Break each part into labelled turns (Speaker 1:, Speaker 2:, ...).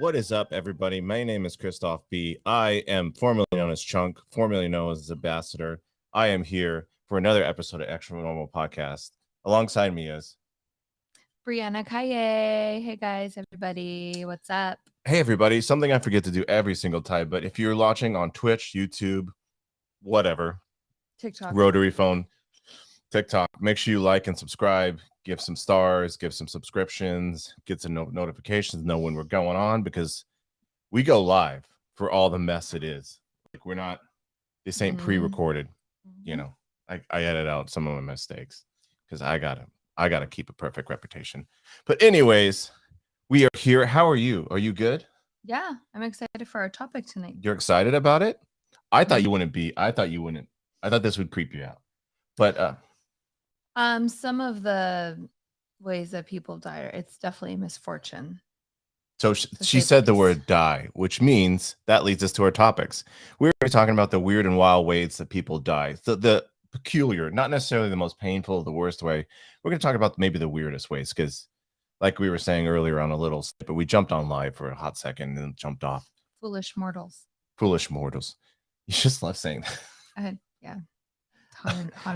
Speaker 1: What is up, everybody? My name is Christoph B. I am formerly known as Chunk, formerly known as Ambassador. I am here for another episode of ExtraNormal podcast. Alongside me is
Speaker 2: Brianna Kaye. Hey guys, everybody. What's up?
Speaker 1: Hey, everybody. Something I forget to do every single time, but if you're watching on Twitch, YouTube, whatever,
Speaker 2: TikTok,
Speaker 1: rotary phone, TikTok, make sure you like and subscribe, give some stars, give some subscriptions, get some notifications, know when we're going on, because we go live for all the mess it is. Like, we're not, this ain't pre-recorded. You know, I edit out some of my mistakes because I gotta keep a perfect reputation. But anyways, we are here. How are you? Are you good?
Speaker 2: Yeah, I'm excited for our topic tonight.
Speaker 1: You're excited about it? I thought you wouldn't be. I thought this would creep you out. But
Speaker 2: some of the ways that people die, it's definitely misfortune.
Speaker 1: So she said the word die, which means that leads us to our topics. We're talking about the weird and wild ways that people die. The peculiar, not necessarily the most painful, the worst way. We're going to talk about maybe the weirdest ways because, like we were saying earlier on a little snippet, we jumped on live for a hot second and then jumped off.
Speaker 2: Foolish mortals.
Speaker 1: Foolish mortals. You just love saying that.
Speaker 2: Yeah.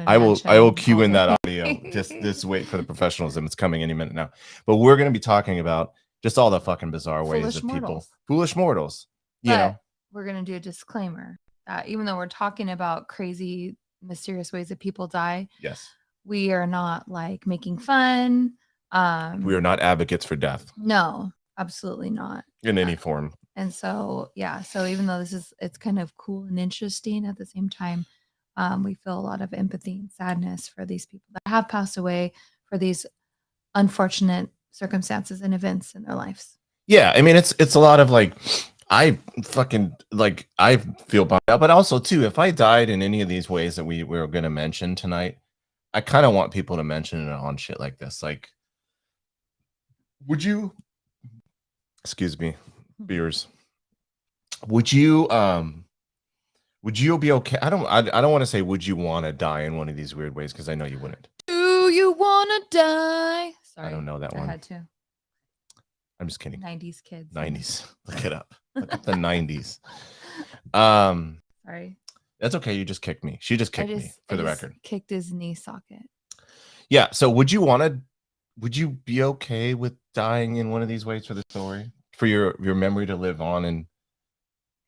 Speaker 1: I will cue in that audio. Just wait for the professionalism. It's coming any minute now. But we're going to be talking about just all the fucking bizarre ways of people. Foolish mortals. You know.
Speaker 2: We're going to do a disclaimer that even though we're talking about crazy, mysterious ways that people die,
Speaker 1: yes, we
Speaker 2: are not like making fun.
Speaker 1: We are not advocates for death.
Speaker 2: No, absolutely not.
Speaker 1: In any form.
Speaker 2: And so, yeah. So even though it's kind of cool and interesting at the same time, we feel a lot of empathy and sadness for these people that have passed away for these unfortunate circumstances and events in their lives.
Speaker 1: Yeah, I mean it's a lot of like I feel bummed out, but also too, if I died in any of these ways that we were going to mention tonight, I kind of want people to mention it on shit like this. Like, would you? Excuse me, beers. Would you be okay? I don't want to say would you want to die in one of these weird ways because I know you wouldn't.
Speaker 2: Do you want to die? Sorry,
Speaker 1: I don't know that one.
Speaker 2: I had to.
Speaker 1: I'm just kidding.
Speaker 2: 90s kids.
Speaker 1: 90s. Look it up. Look at the 90s.
Speaker 2: Sorry.
Speaker 1: That's okay. You just kicked me. She just kicked me for the record.
Speaker 2: Kicked his knee socket.
Speaker 1: Yeah. So would you be okay with dying in one of these ways for the story? For your memory to live on in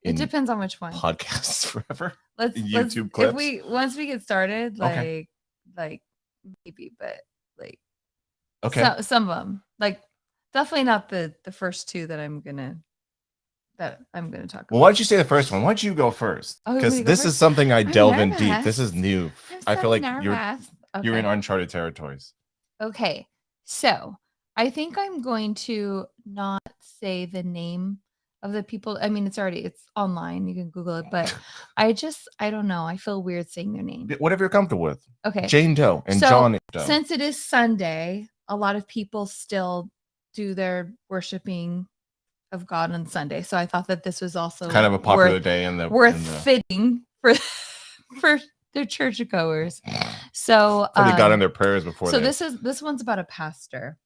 Speaker 2: it depends on which one.
Speaker 1: Podcasts forever.
Speaker 2: YouTube clips. Once we get started, like maybe, but like
Speaker 1: okay.
Speaker 2: Some of them. Like definitely not the first two that I'm gonna talk about.
Speaker 1: Well, why don't you say the first one? Why don't you go first? Because this is something I delve in deep. This is new. I feel like you're in uncharted territories.
Speaker 2: Okay. So I think I'm going to not say the name of the people. I mean, it's online. You can Google it, but I don't know. I feel weird saying their name.
Speaker 1: Whatever you're comfortable with.
Speaker 2: Okay.
Speaker 1: Jane Doe and John Doe.
Speaker 2: Since it is Sunday, a lot of people still do their worshiping of God on Sunday. So I thought that this was also
Speaker 1: kind of a popular day
Speaker 2: fitting for their churchgoers. So
Speaker 1: they got in their prayers before.
Speaker 2: So this one's about a pastor.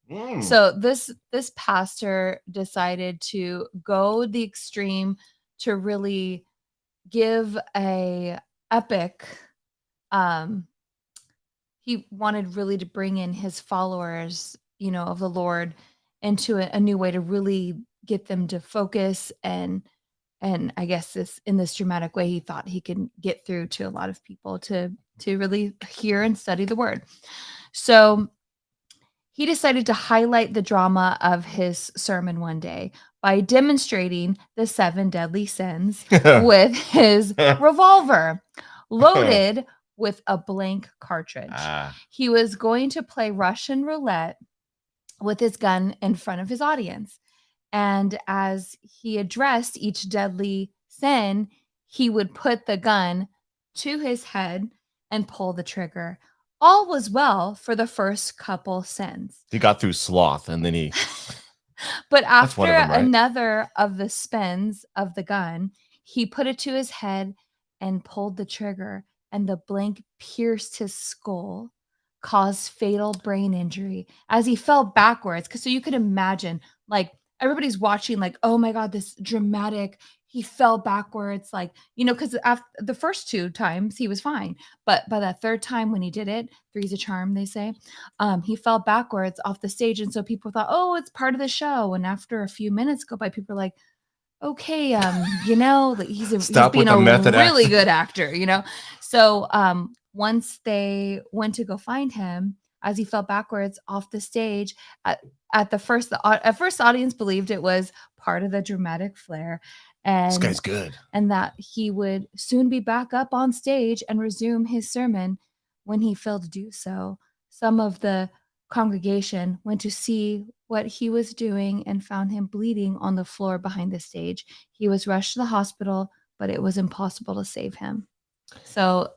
Speaker 2: So this pastor decided to go the extreme to really give a epic. He wanted really to bring in his followers, of the Lord into a new way to really get them to focus and I guess in this dramatic way, he thought he could get through to a lot of people to really hear and study the word. So he decided to highlight the drama of his sermon one day by demonstrating the 7 deadly sins with his revolver loaded with a blank cartridge. He was going to play Russian roulette with his gun in front of his audience. And as he addressed each deadly sin, he would put the gun to his head and pull the trigger. All was well for the first couple sins.
Speaker 1: He got through sloth and then he...
Speaker 2: But after another of the spins of the gun, he put it to his head and pulled the trigger, and the blank pierced his skull, caused fatal brain injury as he fell backwards. So you could imagine, like, everybody's watching like, oh my God, this dramatic, he fell backwards, like, because after the first 2 times he was fine. But by that third time when he did it, three's a charm, they say, he fell backwards off the stage. And so people thought, oh, it's part of the show. And after a few minutes go by, people are like, okay, like he's being a really good actor. So once they went to go find him, as he fell backwards off the stage, at first the audience believed it was part of the dramatic flair,
Speaker 1: This
Speaker 2: and
Speaker 1: guy's good.
Speaker 2: and that he would soon be back up on stage and resume his sermon. When he failed to do so, some of the congregation went to see what he was doing and found him bleeding on the floor behind the stage. He was rushed to the hospital, but it was impossible to save him. So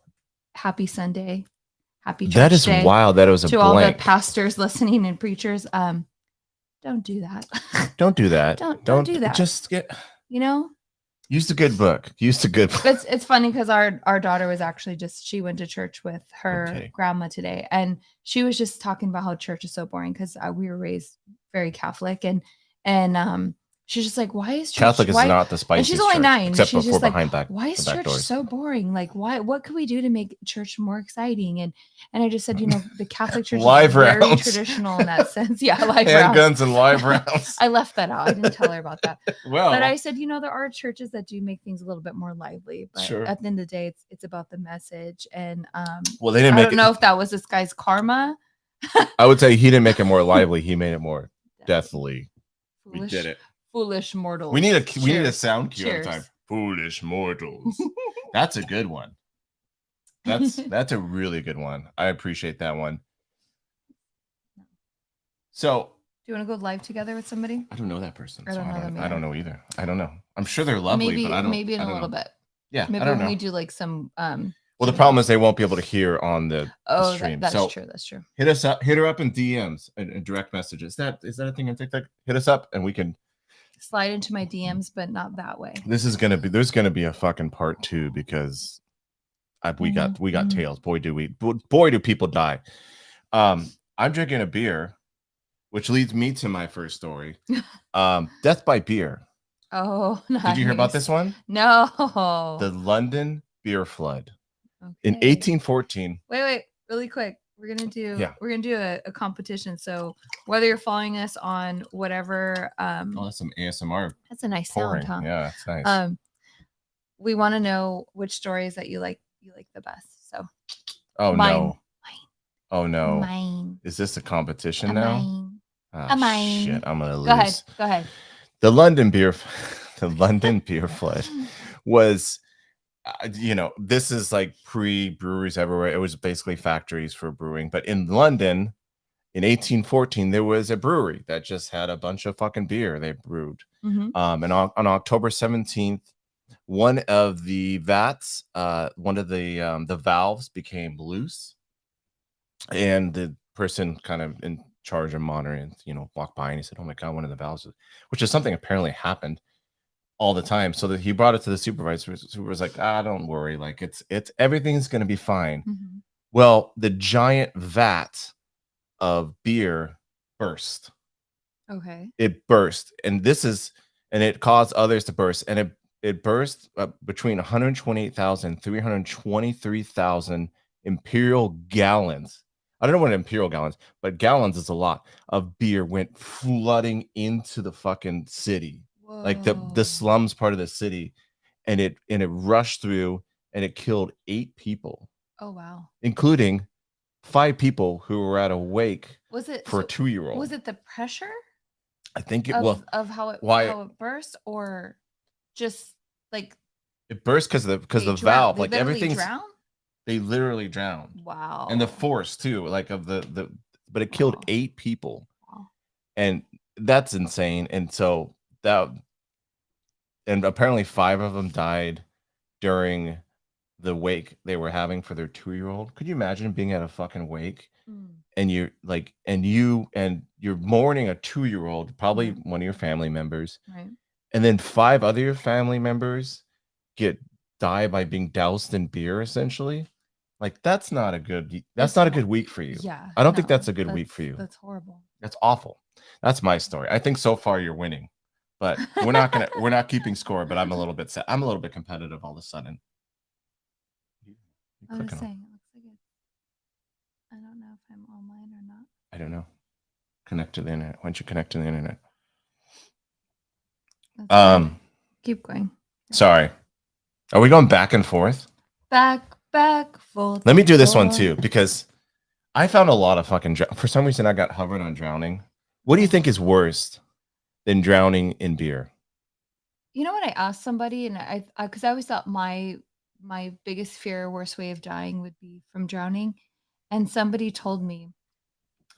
Speaker 2: happy Sunday. Happy church
Speaker 1: That is
Speaker 2: day
Speaker 1: wild. That it was a
Speaker 2: to
Speaker 1: blank.
Speaker 2: all the pastors listening and preachers. Don't do that.
Speaker 1: Don't do that.
Speaker 2: Don't do that.
Speaker 1: Just get, use the good book. Use the good book.
Speaker 2: It's funny because our daughter was actually she went to church with her grandma today, and she was just talking about how church is so boring because we were raised very Catholic, and she's just like, why is church
Speaker 1: Catholic is not the spiciest?
Speaker 2: And she's only
Speaker 1: church,
Speaker 2: 9.
Speaker 1: except
Speaker 2: she's
Speaker 1: before
Speaker 2: just
Speaker 1: behind
Speaker 2: like,
Speaker 1: back.
Speaker 2: Why is church
Speaker 1: doors.
Speaker 2: so boring? Like, what could we do to make church more exciting? And I just said, the Catholic Church
Speaker 1: live
Speaker 2: is very
Speaker 1: rounds.
Speaker 2: traditional in that sense. Yeah, live
Speaker 1: handguns
Speaker 2: rounds.
Speaker 1: and live rounds.
Speaker 2: I left that out. I didn't tell her about that.
Speaker 1: Well,
Speaker 2: but I said, there are churches that do make things a little bit more lively. But
Speaker 1: sure.
Speaker 2: At the end of the day, it's about the message. And
Speaker 1: well, they didn't. I
Speaker 2: don't know if that was this guy's karma.
Speaker 1: I would say he didn't make it more lively. He made it more deathly.
Speaker 2: Foolish.
Speaker 1: We did it.
Speaker 2: Foolish mortals.
Speaker 1: We need a sound cue
Speaker 2: Cheers.
Speaker 1: at a time. Foolish mortals. That's a good one. That's a really good one. I appreciate that one. So,
Speaker 2: do you want to go live together with somebody?
Speaker 1: I don't know that person.
Speaker 2: I
Speaker 1: don't know either. I don't know. I'm sure they're lovely, but I don't.
Speaker 2: Maybe in a little bit.
Speaker 1: Yeah,
Speaker 2: maybe
Speaker 1: when
Speaker 2: we do like some.
Speaker 1: Well, the problem is they won't be able to hear on the stream.
Speaker 2: That's true. That's true.
Speaker 1: Hit her up in DMs and direct messages. Is that a thing on TikTok? Hit us up and we can
Speaker 2: slide into my DMs, but not that way.
Speaker 1: There's gonna be a fucking part 2 because we got tales. Boy, do people die. I'm drinking a beer, which leads me to my first story. Death by beer.
Speaker 2: Oh, nice.
Speaker 1: Did you hear about this one?
Speaker 2: No.
Speaker 1: The London beer flood.
Speaker 2: Okay.
Speaker 1: In 1814.
Speaker 2: Wait, really quick. We're gonna do a competition. So whether you're following us on whatever,
Speaker 1: that's some ASMR.
Speaker 2: That's a nice
Speaker 1: pouring.
Speaker 2: sound, huh?
Speaker 1: Yeah, it's nice.
Speaker 2: We want to know which stories that you like the best. So,
Speaker 1: mine.
Speaker 2: Oh no,
Speaker 1: mine. Is this a competition now?
Speaker 2: Mine.
Speaker 1: Oh,
Speaker 2: mine.
Speaker 1: Shit, I'm gonna lose.
Speaker 2: Go ahead.
Speaker 1: The London beer flood was. This is like pre-breweries everywhere. It was basically factories for brewing. But in London, in 1814, there was a brewery that just had a bunch of fucking beer they brewed.
Speaker 2: Mm-hmm.
Speaker 1: And on October 17th, one of the vats, one of the valves became loose, and the person kind of in charge of monitoring, walked by and he said, "Oh my God, one of the valves," which is something apparently happened all the time. So that he brought it to the supervisor, who was like, "Don't worry, like it's everything's gonna be fine."
Speaker 2: Mm-hmm.
Speaker 1: Well, the giant vat of beer burst.
Speaker 2: Okay.
Speaker 1: It burst, and it caused others to burst, and it burst between 128,000 and 323,000 imperial gallons. I don't know what imperial gallons, but gallons is a lot of beer went flooding into the fucking city.
Speaker 2: Whoa.
Speaker 1: Like the slums part of the city, and it rushed through, and it killed 8 people.
Speaker 2: Oh wow!
Speaker 1: Including 5 people who were at a wake.
Speaker 2: Was it
Speaker 1: for a 2-year-old?
Speaker 2: Was it the pressure?
Speaker 1: I think
Speaker 2: of how it burst, or just like
Speaker 1: it burst because the valve, like everything's
Speaker 2: drowned?
Speaker 1: They literally drowned.
Speaker 2: Wow!
Speaker 1: And the force too, like of the but it killed 8 people.
Speaker 2: Wow.
Speaker 1: And that's insane. And so and apparently 5 of them died during the wake they were having for their 2-year-old. Could you imagine being at a fucking wake and you're like, and you're mourning a 2-year-old, probably one of your family members,
Speaker 2: right?
Speaker 1: And then 5 other your family members die by being doused in beer, essentially. Like that's not a good week for you.
Speaker 2: Yeah,
Speaker 1: I don't think that's a good week for you.
Speaker 2: That's horrible.
Speaker 1: That's awful. That's my story. I think so far you're winning. But we're not keeping score. But I'm a little bit sad. I'm a little bit competitive all of a sudden.
Speaker 2: I was saying, it looks like it's. I don't know if I'm online or not.
Speaker 1: I don't know. Connect to the internet. Why don't you connect to the internet?
Speaker 2: Keep going.
Speaker 1: Sorry. Are we going back and forth?
Speaker 2: Back, forth.
Speaker 1: Let me do this one too, because I found a lot of fucking. For some reason, I got hovered on drowning. What do you think is worse than drowning in beer?
Speaker 2: You know what? I asked somebody, and because I always thought my biggest fear, worst way of dying, would be from drowning, and somebody told me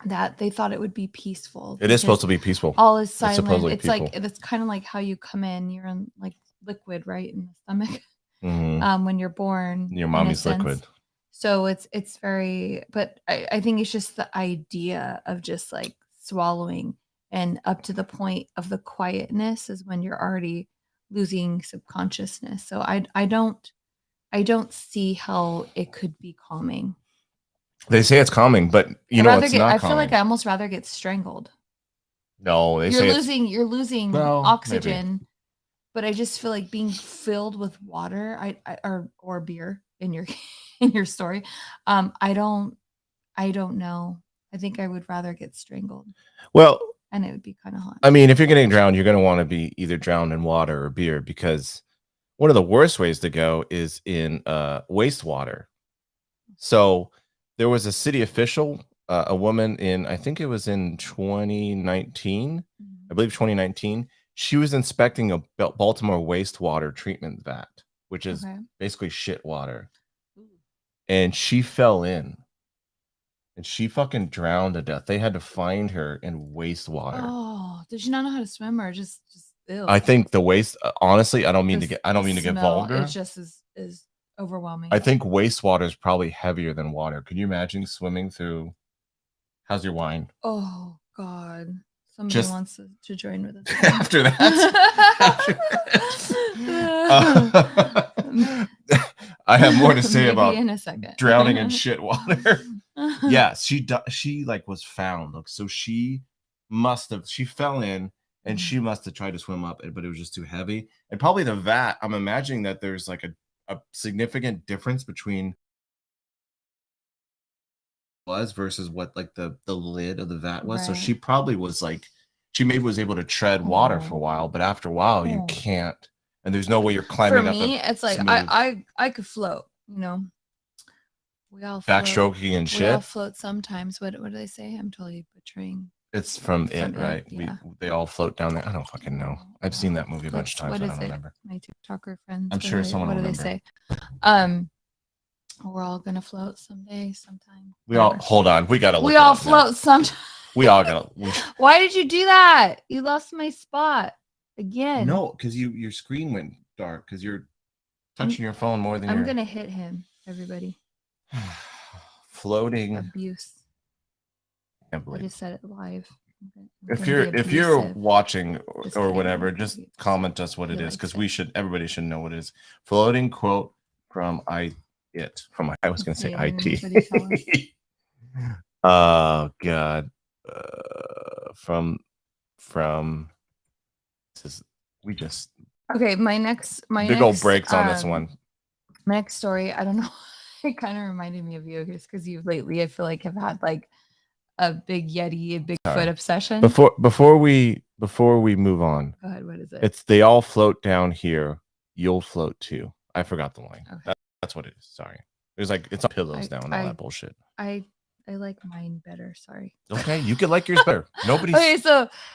Speaker 2: that they thought it would be peaceful.
Speaker 1: It is supposed to be peaceful.
Speaker 2: All is silent.
Speaker 1: supposedly
Speaker 2: It's
Speaker 1: peaceful.
Speaker 2: like it's kind of like how you come in. You're in like liquid, right, in the stomach.
Speaker 1: Mhm.
Speaker 2: When you're born,
Speaker 1: Your mommy's liquid.
Speaker 2: So it's very, but I think it's just the idea of just like swallowing, and up to the point of the quietness is when you're already losing subconsciousness. So I don't see how it could be calming.
Speaker 1: They say it's calming, but you know it's not calming.
Speaker 2: I feel like I almost rather get strangled.
Speaker 1: No,
Speaker 2: you're losing
Speaker 1: well,
Speaker 2: oxygen,
Speaker 1: maybe.
Speaker 2: But I just feel like being filled with water, or beer in your in your story. I don't know. I think I would rather get strangled.
Speaker 1: Well,
Speaker 2: and it would be kind of hot.
Speaker 1: I mean, if you're getting drowned, you're going to want to be either drowned in water or beer, because one of the worst ways to go is in wastewater. So there was a city official, a woman in, I think it was in 2019, I believe 2019. She was inspecting a Baltimore wastewater treatment vat, which is basically shit water. And she fell in. And she fucking drowned to death. They had to find her in wastewater.
Speaker 2: Oh, did she not know how to swim, or just ill?
Speaker 1: I think the waste. Honestly, I don't mean to get vulgar.
Speaker 2: It's just is overwhelming.
Speaker 1: I think wastewater is probably heavier than water. Could you imagine swimming through? How's your wine?
Speaker 2: Oh God. Somebody wants to join with us.
Speaker 1: After that. I have more to say about
Speaker 2: in a second.
Speaker 1: Drowning in shit water. Yeah, she like was found. Look, so she fell in and she must have tried to swim up, but it was just too heavy. And probably the vat, I'm imagining that there's like a significant difference between was versus what like the lid of the vat was. So she probably was like, she maybe was able to tread water for a while, but after a while you can't, and there's no way you're climbing up. For me,
Speaker 2: it's like I could float, you know. We all
Speaker 1: backstroking and shit.
Speaker 2: We all float sometimes. What do they say? I'm totally butchering.
Speaker 1: It's from It, right? Yeah. They all float down there. I don't fucking know. I've seen that movie a bunch of times. But I don't remember.
Speaker 2: My TikToker friends.
Speaker 1: I'm sure someone will remember.
Speaker 2: What do they say? We're all gonna float someday, sometime.
Speaker 1: We all hold on. We gotta.
Speaker 2: We all float sometime.
Speaker 1: We all gotta.
Speaker 2: Why did you do that? You lost my spot again.
Speaker 1: No, because your screen went dark because you're touching your phone more than
Speaker 2: I'm gonna hit him. Everybody.
Speaker 1: Floating
Speaker 2: abuse. I just said it live.
Speaker 1: If you're watching or whatever, just comment us what it is, because everybody should know what it is. Floating quote from I was gonna say IT. Oh God. From
Speaker 2: okay. My next
Speaker 1: big old breaks on this one.
Speaker 2: My next story, I don't know. It kind of reminded me of you because you lately, I feel like, have had like a big Yeti, a Bigfoot obsession.
Speaker 1: Before we move on,
Speaker 2: go ahead. What is it?
Speaker 1: It's they all float down here. You'll float too. I forgot the line. Okay. That's what it is. Sorry. There's like it's on pillows now and all that bullshit.
Speaker 2: I like mine better. Sorry.
Speaker 1: Okay, you could like yours better. Nobody's
Speaker 2: okay.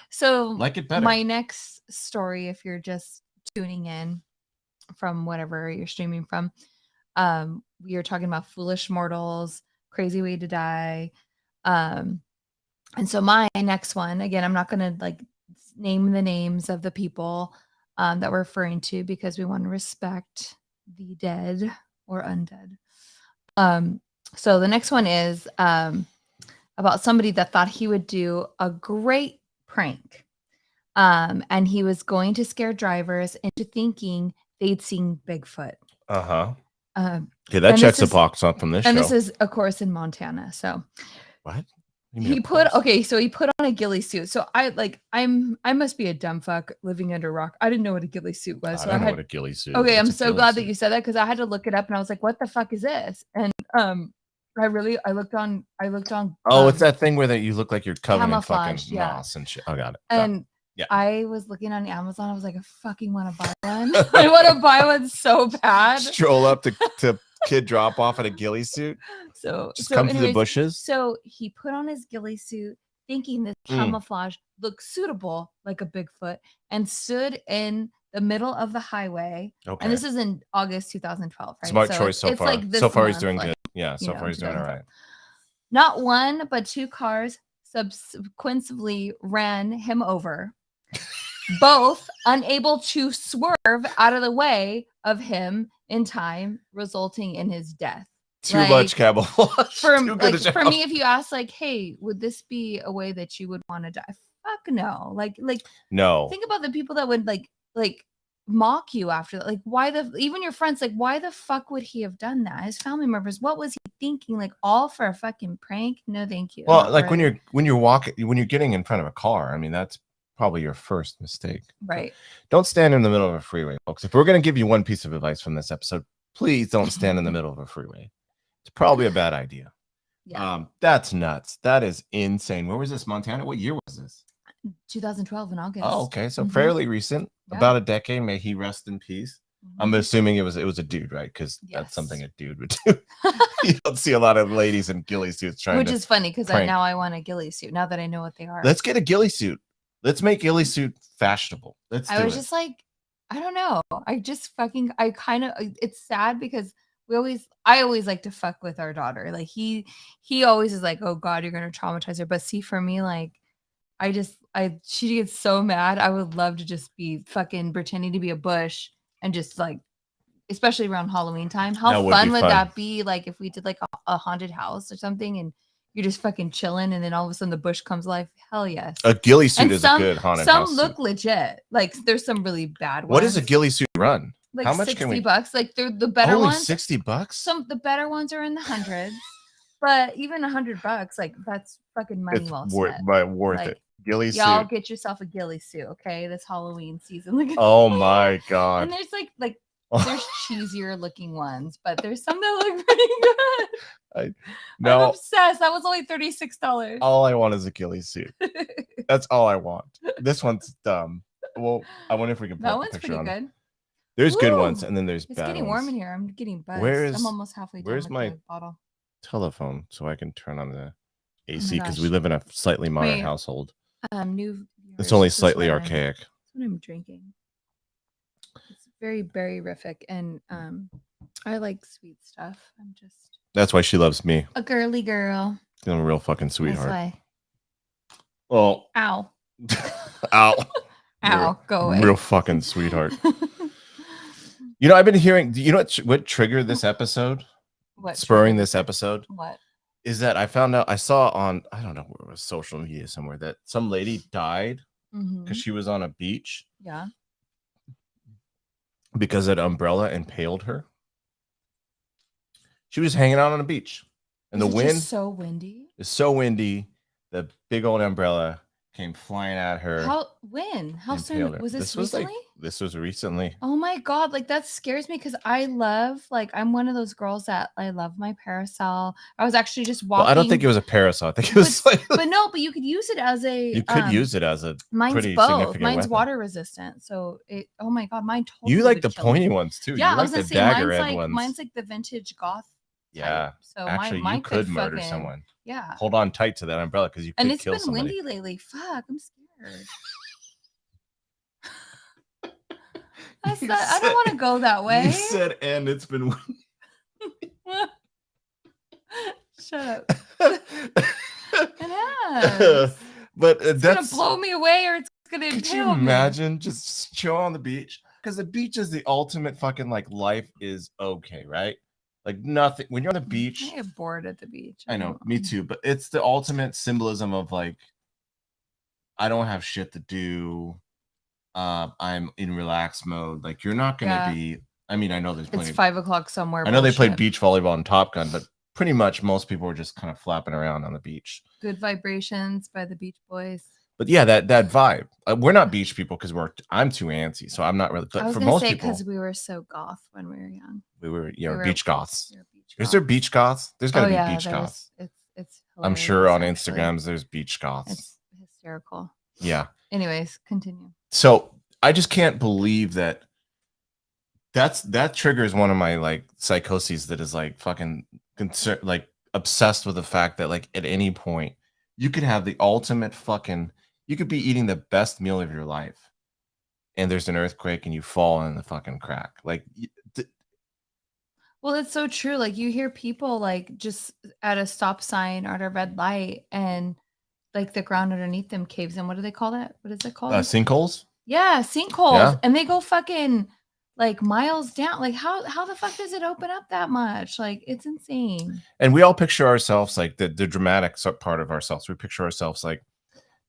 Speaker 2: So
Speaker 1: like it better.
Speaker 2: My next story, if you're just tuning in from whatever you're streaming from, we are talking about foolish mortals, crazy way to die. And so my next one, again, I'm not going to like name the names of the people that we're referring to because we want to respect the dead or undead. So the next one is about somebody that thought he would do a great prank. And he was going to scare drivers into thinking they'd seen Bigfoot.
Speaker 1: Okay, that checks a box off from this show.
Speaker 2: And this is, of course, in Montana. So
Speaker 1: what?
Speaker 2: he put so he put on a ghillie suit. So I must be a dumb fuck living under a rock. I didn't know what a ghillie suit was.
Speaker 1: I don't know what a ghillie suit is.
Speaker 2: Okay, I'm so glad that you said that because I had to look it up and I was like, what the fuck is this? And I looked on
Speaker 1: Oh, it's that thing where you look like you're covered in fucking
Speaker 2: yeah.
Speaker 1: moss and shit. I got it.
Speaker 2: And I was looking on Amazon. I was like, I fucking want to buy one. I want to buy one so bad.
Speaker 1: Stroll up to kid drop off in a ghillie suit.
Speaker 2: So
Speaker 1: come through the bushes.
Speaker 2: So he put on his ghillie suit, thinking this camouflage looked suitable like a Bigfoot, and stood in the middle of the highway. Okay. And this is in August 2012, right?
Speaker 1: Smart choice so far.
Speaker 2: Like
Speaker 1: so far he's doing good. Yeah, so far he's doing all right.
Speaker 2: Not one, but two cars subsequently ran him over. Both unable to swerve out of the way of him in time, resulting in his death.
Speaker 1: Too much camouflage.
Speaker 2: For me, if you ask, like, hey, would this be a way that you would want to die? Fuck no. Like
Speaker 1: no.
Speaker 2: Think about the people that would like mock you after that. Like, even your friends, like, why the fuck would he have done that? His family members, what was he thinking? Like, all for a fucking prank? No, thank you.
Speaker 1: Well, like when you're getting in front of a car, I mean, that's probably your first mistake.
Speaker 2: Right.
Speaker 1: Don't stand in the middle of a freeway, folks. If we're going to give you one piece of advice from this episode, please don't stand in the middle of a freeway. It's probably a bad idea. Yeah. That's nuts. That is insane. Where was this, Montana? What year was this?
Speaker 2: 2012 in August.
Speaker 1: Oh, okay. So fairly recent, about a decade. May he rest in peace. I'm assuming it was a dude, right? Because that's something a dude would do. You don't see a lot of ladies in ghillie suits trying
Speaker 2: Which is funny because now I want a ghillie suit now that I know what they are.
Speaker 1: Let's get a ghillie suit. Let's make ghillie suit fashionable. I was
Speaker 2: just like, I don't know. It's sad because I always like to fuck with our daughter. Like he always is like, oh God, you're going to traumatize her. But see, for me, like, she gets so mad. I would love to just be fucking pretending to be a bush and just like, especially around Halloween time. How fun would that be? Like if we did like a haunted house or something and you're just fucking chilling and then all of a sudden the bush comes alive. Hell yes.
Speaker 1: A ghillie suit is a good haunted house.
Speaker 2: Some look legit. Like there's some really bad ones.
Speaker 1: What does a ghillie suit run?
Speaker 2: Like how much $60? Like they're the better ones.
Speaker 1: $60?
Speaker 2: The better ones are in the hundreds. But even $100, like that's fucking money well spent.
Speaker 1: Worth it. Ghillie suit.
Speaker 2: Y'all get yourself a ghillie suit, okay? This Halloween season. Like,
Speaker 1: oh my God.
Speaker 2: And there's like there's cheesier looking ones, but there's some that look pretty good. I'm obsessed. That was only $36.
Speaker 1: All I want is a ghillie suit. That's all I want. This one's dumb. Well, I wonder if we can put a picture on it. Good. There's good ones, and then there's bad ones.
Speaker 2: It's getting warm in here. I'm getting buzzed. I'm almost halfway done with my bottle.
Speaker 1: Telephone so I can turn on the AC because we live in a slightly modern household. It's only slightly archaic.
Speaker 2: That's what I'm drinking. It's very berry-rific, and I like sweet stuff.
Speaker 1: That's why she loves me.
Speaker 2: A girly girl.
Speaker 1: I'm a real fucking sweetheart.
Speaker 2: That's why.
Speaker 1: Well.
Speaker 2: Ow.
Speaker 1: Ow.
Speaker 2: Ow. Go away.
Speaker 1: Real fucking sweetheart. You know, I've been hearing. Do you know what triggered this episode? Spurring this episode?
Speaker 2: What?
Speaker 1: Is that I found out, I saw on, I don't know where it was, social media somewhere, that some lady died because she was on a beach.
Speaker 2: Yeah.
Speaker 1: Because an umbrella impaled her. She was hanging out on a beach. And the wind.
Speaker 2: It's so windy.
Speaker 1: It's so windy. The big old umbrella came flying at her.
Speaker 2: How soon? Was this recently?
Speaker 1: This was recently.
Speaker 2: Oh my God. Like that scares me because I'm one of those girls that I love my parasol. I was actually just walking.
Speaker 1: Well, I don't think it was a parasol. I think it was
Speaker 2: but you could use it as a.
Speaker 1: You could use it as a.
Speaker 2: Mine's both. Mine's weapon. Water resistant. So oh my God, mine totally.
Speaker 1: You like the pointy ones too.
Speaker 2: Yeah,
Speaker 1: you like the dagger end ones.
Speaker 2: Mine's like the vintage goth.
Speaker 1: Yeah. So actually, you could murder someone.
Speaker 2: Yeah.
Speaker 1: Hold on tight to that umbrella because you could kill somebody.
Speaker 2: And it's been windy lately. Fuck, I'm scared. I don't want to go that way.
Speaker 1: You said, and it's been windy.
Speaker 2: Shut up. It has.
Speaker 1: But
Speaker 2: it's going to blow me away or it's going to impale me.
Speaker 1: Could you imagine just chill on the beach? Because the beach is the ultimate fucking like life is okay, right? Like nothing when you're on the beach.
Speaker 2: I get bored at the beach.
Speaker 1: I know, me too. But it's the ultimate symbolism of like, I don't have shit to do. I'm in relaxed mode. Like you're not gonna be. I mean, I know there's plenty.
Speaker 2: It's 5 o'clock somewhere.
Speaker 1: I know they played beach volleyball in Top Gun, but pretty much most people were just kind of flapping around on the beach.
Speaker 2: Good Vibrations by the Beach Boys.
Speaker 1: But yeah, that vibe. We're not beach people because I'm too antsy, so I'm not really. But
Speaker 2: I was
Speaker 1: for
Speaker 2: gonna
Speaker 1: most
Speaker 2: say
Speaker 1: people,
Speaker 2: because we were so goth when we were young.
Speaker 1: we were
Speaker 2: We were
Speaker 1: beach goths.
Speaker 2: we were beach
Speaker 1: Is there
Speaker 2: goths.
Speaker 1: beach goths? There's got to
Speaker 2: Oh
Speaker 1: be
Speaker 2: yeah,
Speaker 1: beach goths.
Speaker 2: it's
Speaker 1: I'm sure on
Speaker 2: hilarious, actually.
Speaker 1: Instagrams there's beach goths.
Speaker 2: It's hysterical.
Speaker 1: Yeah.
Speaker 2: Anyways, continue.
Speaker 1: So I just can't believe that triggers one of my like psychoses that is like fucking concern, like obsessed with the fact that like at any point you could have the ultimate fucking, you could be eating the best meal of your life and there's an earthquake and you fall in the fucking crack. Like
Speaker 2: well, it's so true. Like you hear people like just at a stop sign or at a red light and like the ground underneath them caves in. What do they call that? What is it called?
Speaker 1: sinkholes.
Speaker 2: Yeah, sinkholes.
Speaker 1: Yeah.
Speaker 2: And they go fucking like miles down. Like how the fuck does it open up that much? Like it's insane.
Speaker 1: And we all picture ourselves like the dramatic part of ourselves. We picture ourselves like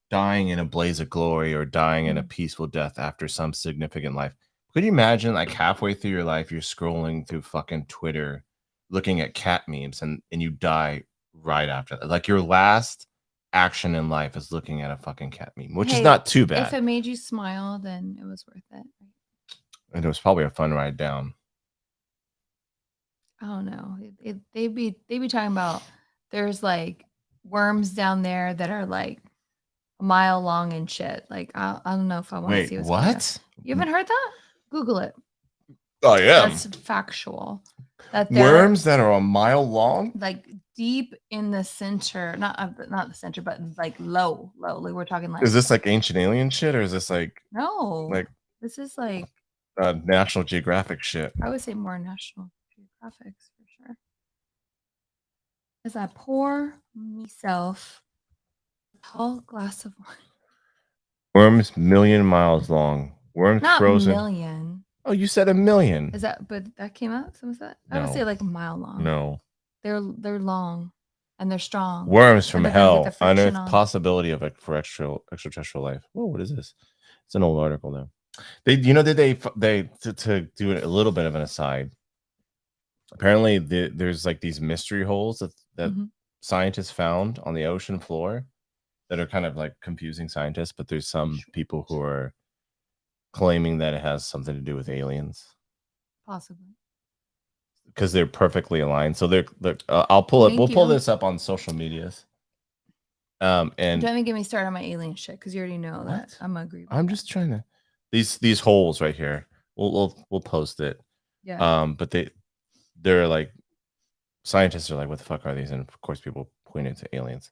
Speaker 1: dying in a blaze of glory or dying in a peaceful death after some significant life. Could you imagine like halfway through your life, you're scrolling through fucking Twitter, looking at cat memes and you die right after that? Like your last action in life is looking at a fucking cat meme, which is not too bad.
Speaker 2: If it made you smile, then it was worth it.
Speaker 1: And it was probably a fun ride down.
Speaker 2: I don't know. They'd be talking about there's like worms down there that are like a mile long and shit. Like I don't know if I want to see what's going on.
Speaker 1: What?
Speaker 2: You haven't heard that? Google it.
Speaker 1: Oh yeah,
Speaker 2: that's factual. That
Speaker 1: worms that are a mile long,
Speaker 2: like deep in the center, not the center, but like low. Like we're talking like.
Speaker 1: Is this like ancient alien shit, or is this like
Speaker 2: no?
Speaker 1: Like
Speaker 2: this is like
Speaker 1: National Geographic shit.
Speaker 2: I would say more National Geographics for sure. As I pour myself a tall glass of wine.
Speaker 1: Worms million miles long. Worms
Speaker 2: not
Speaker 1: frozen.
Speaker 2: Million.
Speaker 1: Oh, you said a million.
Speaker 2: Is that? But that came out. Someone said.
Speaker 1: No.
Speaker 2: I would say like a mile long.
Speaker 1: No.
Speaker 2: They're long, and they're strong.
Speaker 1: Worms from hell unearth possibility of for extraterrestrial life. Oh, what is this? It's an old article though. They to do a little bit of an aside. Apparently, there's like these mystery holes that scientists found on the ocean floor that are kind of like confusing scientists, but there's some people who are claiming that it has something to do with aliens.
Speaker 2: Possibly.
Speaker 1: Because they're perfectly aligned. So they're I'll pull it. We'll pull this up on social medias. And
Speaker 2: don't even get me started on my alien shit because you already know that I'm agree.
Speaker 1: I'm just trying to these holes right here. We'll post it.
Speaker 2: Yeah.
Speaker 1: But they're like scientists are like, what the fuck are these? And of course, people point it to aliens.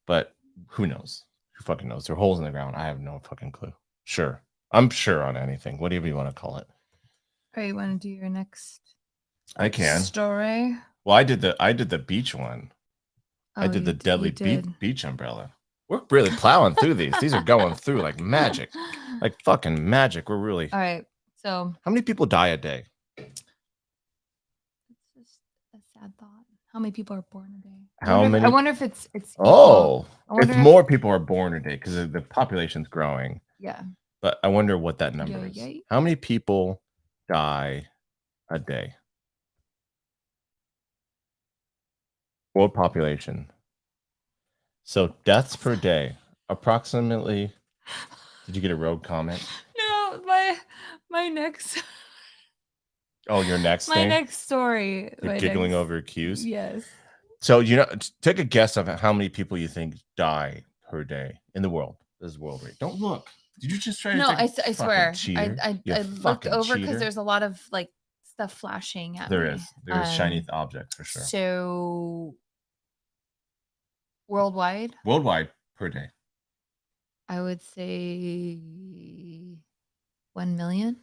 Speaker 1: But who knows? Who fucking knows? They're holes in the ground. I have no fucking clue. Sure, I'm sure on anything. Whatever you want to call it.
Speaker 2: All right, you want to do your next?
Speaker 1: I can.
Speaker 2: Story.
Speaker 1: Well, I did the beach one. I did the deadly beach umbrella. We're really plowing through these. These are going through like magic, like fucking magic. We're really.
Speaker 2: All right. So.
Speaker 1: How many people die a day?
Speaker 2: It's just a sad thought. How many people are born a day?
Speaker 1: How many?
Speaker 2: I wonder if it's.
Speaker 1: Oh, if more people are born a day because the population's growing.
Speaker 2: Yeah.
Speaker 1: But I wonder what that number is. How many people die a day? World population. So deaths per day, approximately. Did you get a rogue comment?
Speaker 2: No, my next.
Speaker 1: Oh, your next
Speaker 2: my
Speaker 1: thing?
Speaker 2: Next story.
Speaker 1: You're giggling over cues?
Speaker 2: Yes.
Speaker 1: So, take a guess of how many people you think die per day in the world. This is world rate. Don't look. Did you just try to?
Speaker 2: No, I swear.
Speaker 1: Cheater?
Speaker 2: I looked over because there's a lot of like stuff flashing at me.
Speaker 1: There is shiny objects for sure.
Speaker 2: So worldwide
Speaker 1: per day,
Speaker 2: I would say 1 million.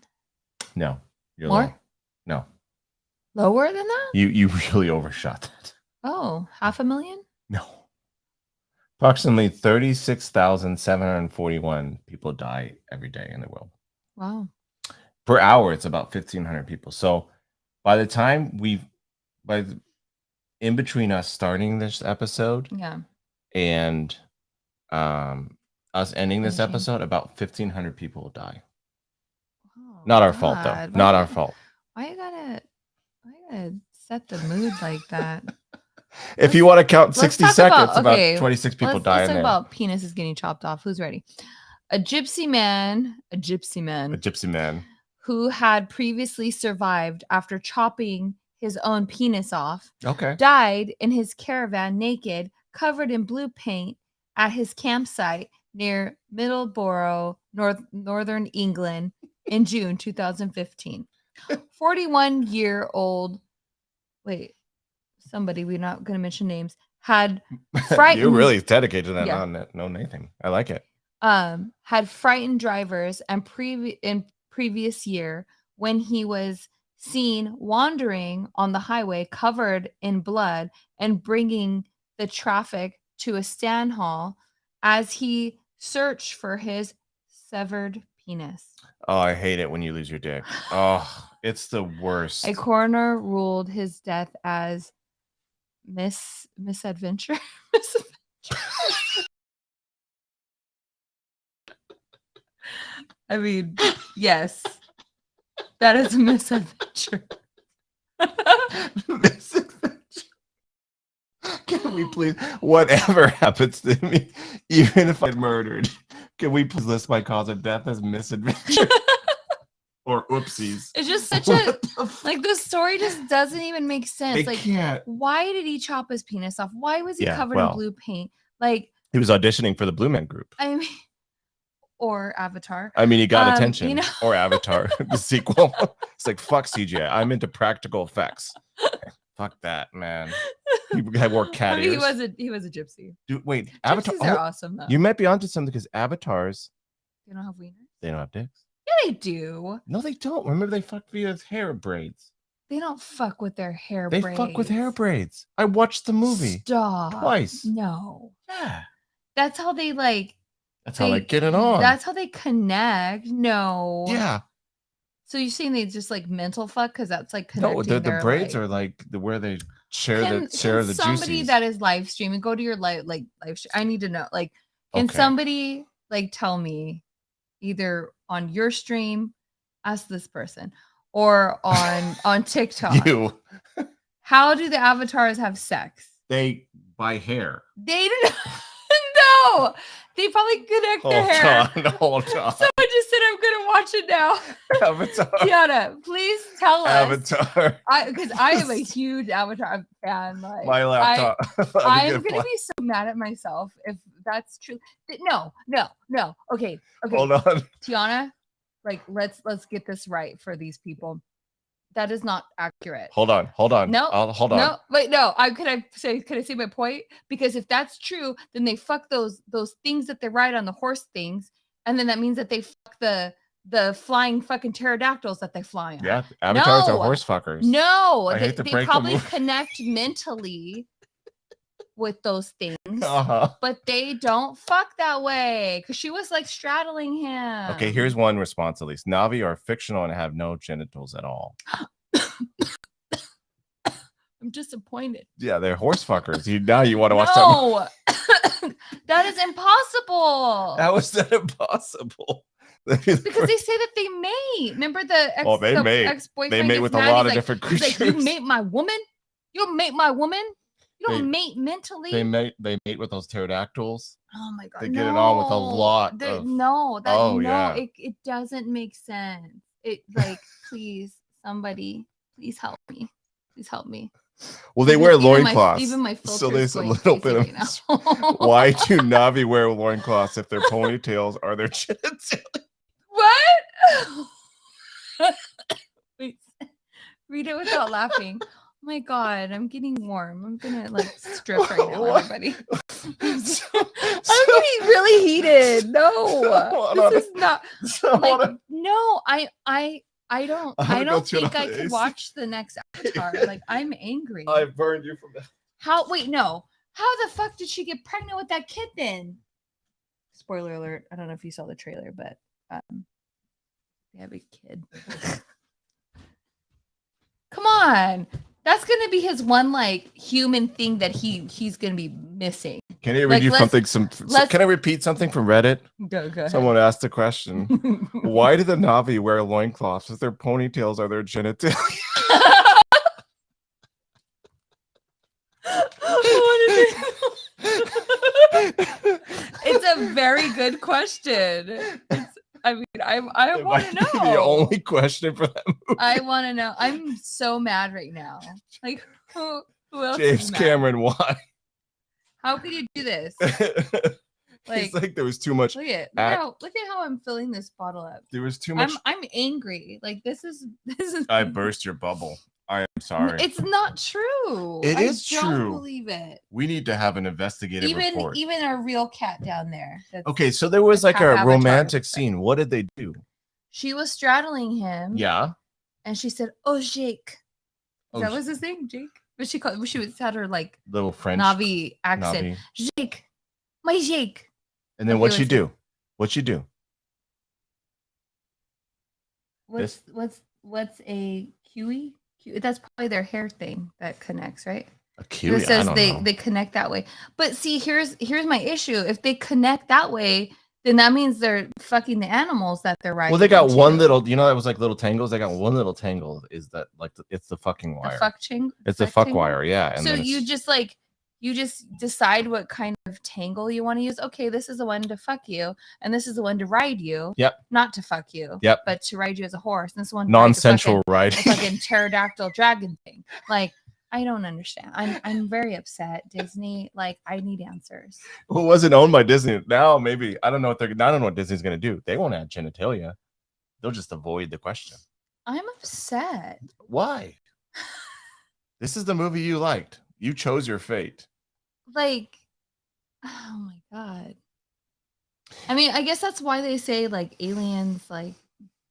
Speaker 1: No, you're
Speaker 2: more.
Speaker 1: Low. No,
Speaker 2: lower than that.
Speaker 1: You really overshot that.
Speaker 2: Oh, 500,000.
Speaker 1: No, approximately 36,741 people die every day in the world.
Speaker 2: Wow.
Speaker 1: Per hour, it's about 1,500 people. So by the time in between us starting this episode, and us ending this episode, about 1,500 people will die. Oh, not our fault, though. Not our fault.
Speaker 2: Why you gotta set the mood like that?
Speaker 1: If you want to count 60
Speaker 2: talk
Speaker 1: seconds, about
Speaker 2: okay,
Speaker 1: 26 people
Speaker 2: let's
Speaker 1: die in
Speaker 2: talk
Speaker 1: there.
Speaker 2: about penises getting chopped off. Who's ready? A gypsy man
Speaker 1: A gypsy man.
Speaker 2: who had previously survived after chopping his own penis off
Speaker 1: Okay.
Speaker 2: died in his caravan naked, covered in blue paint at his campsite near Middleborough, northern England in June 2015. 41-year-old, wait, somebody, we're not going to mention names, had frightened.
Speaker 1: You're really dedicated to that
Speaker 2: Yeah.
Speaker 1: no anything. I like it.
Speaker 2: Had frightened drivers and in previous year when he was seen wandering on the highway covered in blood and bringing the traffic to a standstill as he searched for his severed penis.
Speaker 1: Oh, I hate it when you lose your dick. Oh, it's the worst.
Speaker 2: A coroner ruled his death as misadventure. I mean, yes, that is a misadventure.
Speaker 1: Misadventure. Can we please, whatever happens to me, even if I'm murdered, can we please list my cause of death as misadventure? Or oopsies.
Speaker 2: It's just such a like the story just doesn't even make sense.
Speaker 1: It
Speaker 2: like,
Speaker 1: can't.
Speaker 2: why did he chop his penis off? Why was he
Speaker 1: Yeah,
Speaker 2: covered
Speaker 1: well,
Speaker 2: in blue paint? Like,
Speaker 1: he was auditioning for the Blue Man Group.
Speaker 2: I mean, or Avatar.
Speaker 1: I mean, he got attention.
Speaker 2: You know?
Speaker 1: Or Avatar, the sequel. It's like, fuck CGI. I'm into practical effects. Fuck that, man. He wore cat ears.
Speaker 2: He was a gypsy.
Speaker 1: Dude, wait,
Speaker 2: Gypsies
Speaker 1: Avatar.
Speaker 2: are awesome though.
Speaker 1: You might be onto something because avatars.
Speaker 2: They don't have wieners.
Speaker 1: They don't have dicks.
Speaker 2: Yeah, they do.
Speaker 1: No, they don't. Remember, they fucked via hair braids.
Speaker 2: They don't fuck with their hair
Speaker 1: They
Speaker 2: braids.
Speaker 1: fuck with hair braids. I watched the movie.
Speaker 2: Stop.
Speaker 1: Twice.
Speaker 2: No.
Speaker 1: Yeah.
Speaker 2: That's how they like.
Speaker 1: That's how they get it on.
Speaker 2: That's how they connect. No.
Speaker 1: Yeah.
Speaker 2: So you're saying they just like mental fuck because that's like connecting.
Speaker 1: No, the braids are like where they share the juices.
Speaker 2: Somebody that is live streaming, go to your live stream. I need to know. Like, can somebody like tell me either on your stream, ask this person, or on TikTok?
Speaker 1: You.
Speaker 2: How do the avatars have sex?
Speaker 1: They buy hair.
Speaker 2: They don't. No, they probably connect their hair.
Speaker 1: Hold on.
Speaker 2: Someone just said I'm gonna watch it now.
Speaker 1: Avatar.
Speaker 2: Kiana, please tell us.
Speaker 1: Avatar.
Speaker 2: Because I am a huge Avatar fan. Like,
Speaker 1: my laptop.
Speaker 2: I'm gonna be so mad at myself if that's true. No. Okay.
Speaker 1: Hold on.
Speaker 2: Tiana, like let's get this right for these people. That is not accurate.
Speaker 1: Hold on.
Speaker 2: No,
Speaker 1: hold on.
Speaker 2: No, wait, no. Could I say my point? Because if that's true, then they fuck those things that they ride on the horse things, and then that means that they fuck the flying fucking pterodactyls that they fly on.
Speaker 1: Yeah, avatars are horse fuckers.
Speaker 2: No,
Speaker 1: they
Speaker 2: probably connect mentally with those things, but they don't fuck that way. Because she was like straddling him.
Speaker 1: Okay, here's one response at least. Navi are fictional and have no genitals at all.
Speaker 2: I'm disappointed.
Speaker 1: Yeah, they're horse fuckers. Now you want to watch
Speaker 2: something? No, that is impossible.
Speaker 1: How is that impossible?
Speaker 2: Because they say that they mate. Remember the ex-boyfriend?
Speaker 1: They mate with a lot of different creatures.
Speaker 2: Like, you mate my woman. You mate my woman. You don't mate mentally.
Speaker 1: They mate with those pterodactyls.
Speaker 2: Oh my god!
Speaker 1: They get it on with a lot of.
Speaker 2: It doesn't make sense. It like please somebody please help me. Please help me.
Speaker 1: Well, they wear loincloths.
Speaker 2: Even my filter.
Speaker 1: So there's a little bit of. Why do Navi wear loincloths if their ponytails are their genitalia?
Speaker 2: What? Wait, read it without laughing. Oh my god, I'm getting warm. I'm gonna like strip right now, everybody. I'm getting really heated. No, this is not. No, I don't think I could watch the next Avatar. Like, I'm angry.
Speaker 1: I burned you from that.
Speaker 2: How? Wait, no. How the fuck did she get pregnant with that kid then? Spoiler alert. I don't know if you saw the trailer, but they have a kid. Come on. That's gonna be his one like human thing that he's gonna be missing.
Speaker 1: Can I read you something? Can I repeat something from Reddit?
Speaker 2: Go ahead.
Speaker 1: Someone asked a question. Why do the Navi wear loincloths if their ponytails are their genitalia?
Speaker 2: a very good question. I mean, I
Speaker 1: It
Speaker 2: want
Speaker 1: might
Speaker 2: to
Speaker 1: be
Speaker 2: know.
Speaker 1: the only question for that movie.
Speaker 2: I want to know. I'm so mad right now. Like, who else
Speaker 1: James
Speaker 2: is mad?
Speaker 1: Cameron, why?
Speaker 2: How could you do this?
Speaker 1: He's like there was too much.
Speaker 2: Look at how I'm filling this bottle up.
Speaker 1: There was too much.
Speaker 2: I'm angry. Like this is.
Speaker 1: I burst your bubble. I am sorry.
Speaker 2: It's not true.
Speaker 1: It is
Speaker 2: I don't
Speaker 1: true.
Speaker 2: believe it.
Speaker 1: We need to have an investigative report.
Speaker 2: Even our real cat down there.
Speaker 1: Okay, so there was like a romantic scene. What did they do?
Speaker 2: She was straddling him.
Speaker 1: Yeah.
Speaker 2: And she said, "Oh, Jake." That was his name, Jake. But she had her like
Speaker 1: little French
Speaker 2: Navi accent. Navi. Jake, my Jake.
Speaker 1: And then what'd she do? What'd she do?
Speaker 2: What's a kiwi? That's probably their hair thing that connects, right?
Speaker 1: A kiwi.
Speaker 2: It says they connect that way. But see, here's my issue. If they connect that way, then that means they're fucking the animals that they're riding.
Speaker 1: Well, they got one little, that was like little tangles. They got one little tangle. Is that like it's the fucking wire? It's the fuck wire, yeah. And
Speaker 2: so you just decide what kind of tangle you want to use. Okay, this is the one to fuck you, and this is the one to ride you.
Speaker 1: Yep.
Speaker 2: Not to fuck you.
Speaker 1: Yep.
Speaker 2: But to ride you as a horse. And this one
Speaker 1: non-sensual ride.
Speaker 2: Fucking pterodactyl dragon thing. Like, I don't understand. I'm very upset. Disney, like, I need answers.
Speaker 1: Well, it wasn't owned by Disney. Now maybe I don't know what Disney's gonna do. They won't add genitalia. They'll just avoid the question.
Speaker 2: I'm upset.
Speaker 1: Why? This is the movie you liked. You chose your fate.
Speaker 2: Like, oh my God. I mean, I guess that's why they say like aliens, like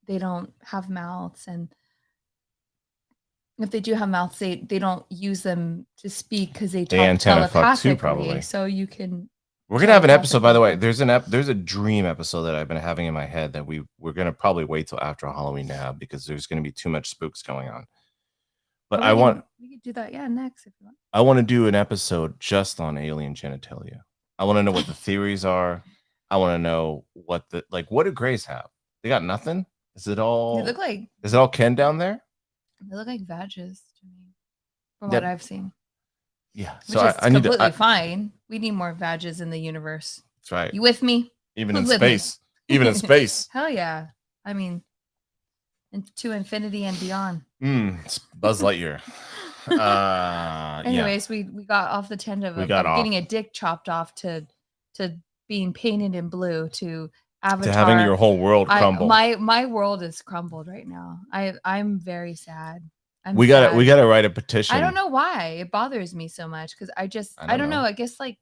Speaker 2: they don't have mouths, and if they do have mouths, they don't use them to speak because they talk telepathically. Too, probably. So you can.
Speaker 1: We're gonna have an episode, by the way. There's a dream episode that I've been having in my head that we're gonna probably wait till after Halloween to have because there's gonna be too much spooks going on. But we
Speaker 2: could do that, next if you want.
Speaker 1: I want to do an episode just on alien genitalia. I want to know what the theories are. I want to know what do Greys have? They got nothing. Is it all Ken down there?
Speaker 2: They look like vages to me, from what I've seen.
Speaker 1: Yeah,
Speaker 2: so I need completely fine. We need more vages in the universe.
Speaker 1: That's right.
Speaker 2: You with me?
Speaker 1: Even in space. Even in space.
Speaker 2: Hell yeah! I mean, to infinity and beyond.
Speaker 1: It's Buzz Lightyear.
Speaker 2: Anyways, we got off the tangent of getting a dick chopped off to being painted in blue to Avatar,
Speaker 1: to having your whole world crumble.
Speaker 2: My world is crumbled right now. I'm very sad.
Speaker 1: We gotta write a petition.
Speaker 2: I don't know why it bothers me so much because I don't know. I guess like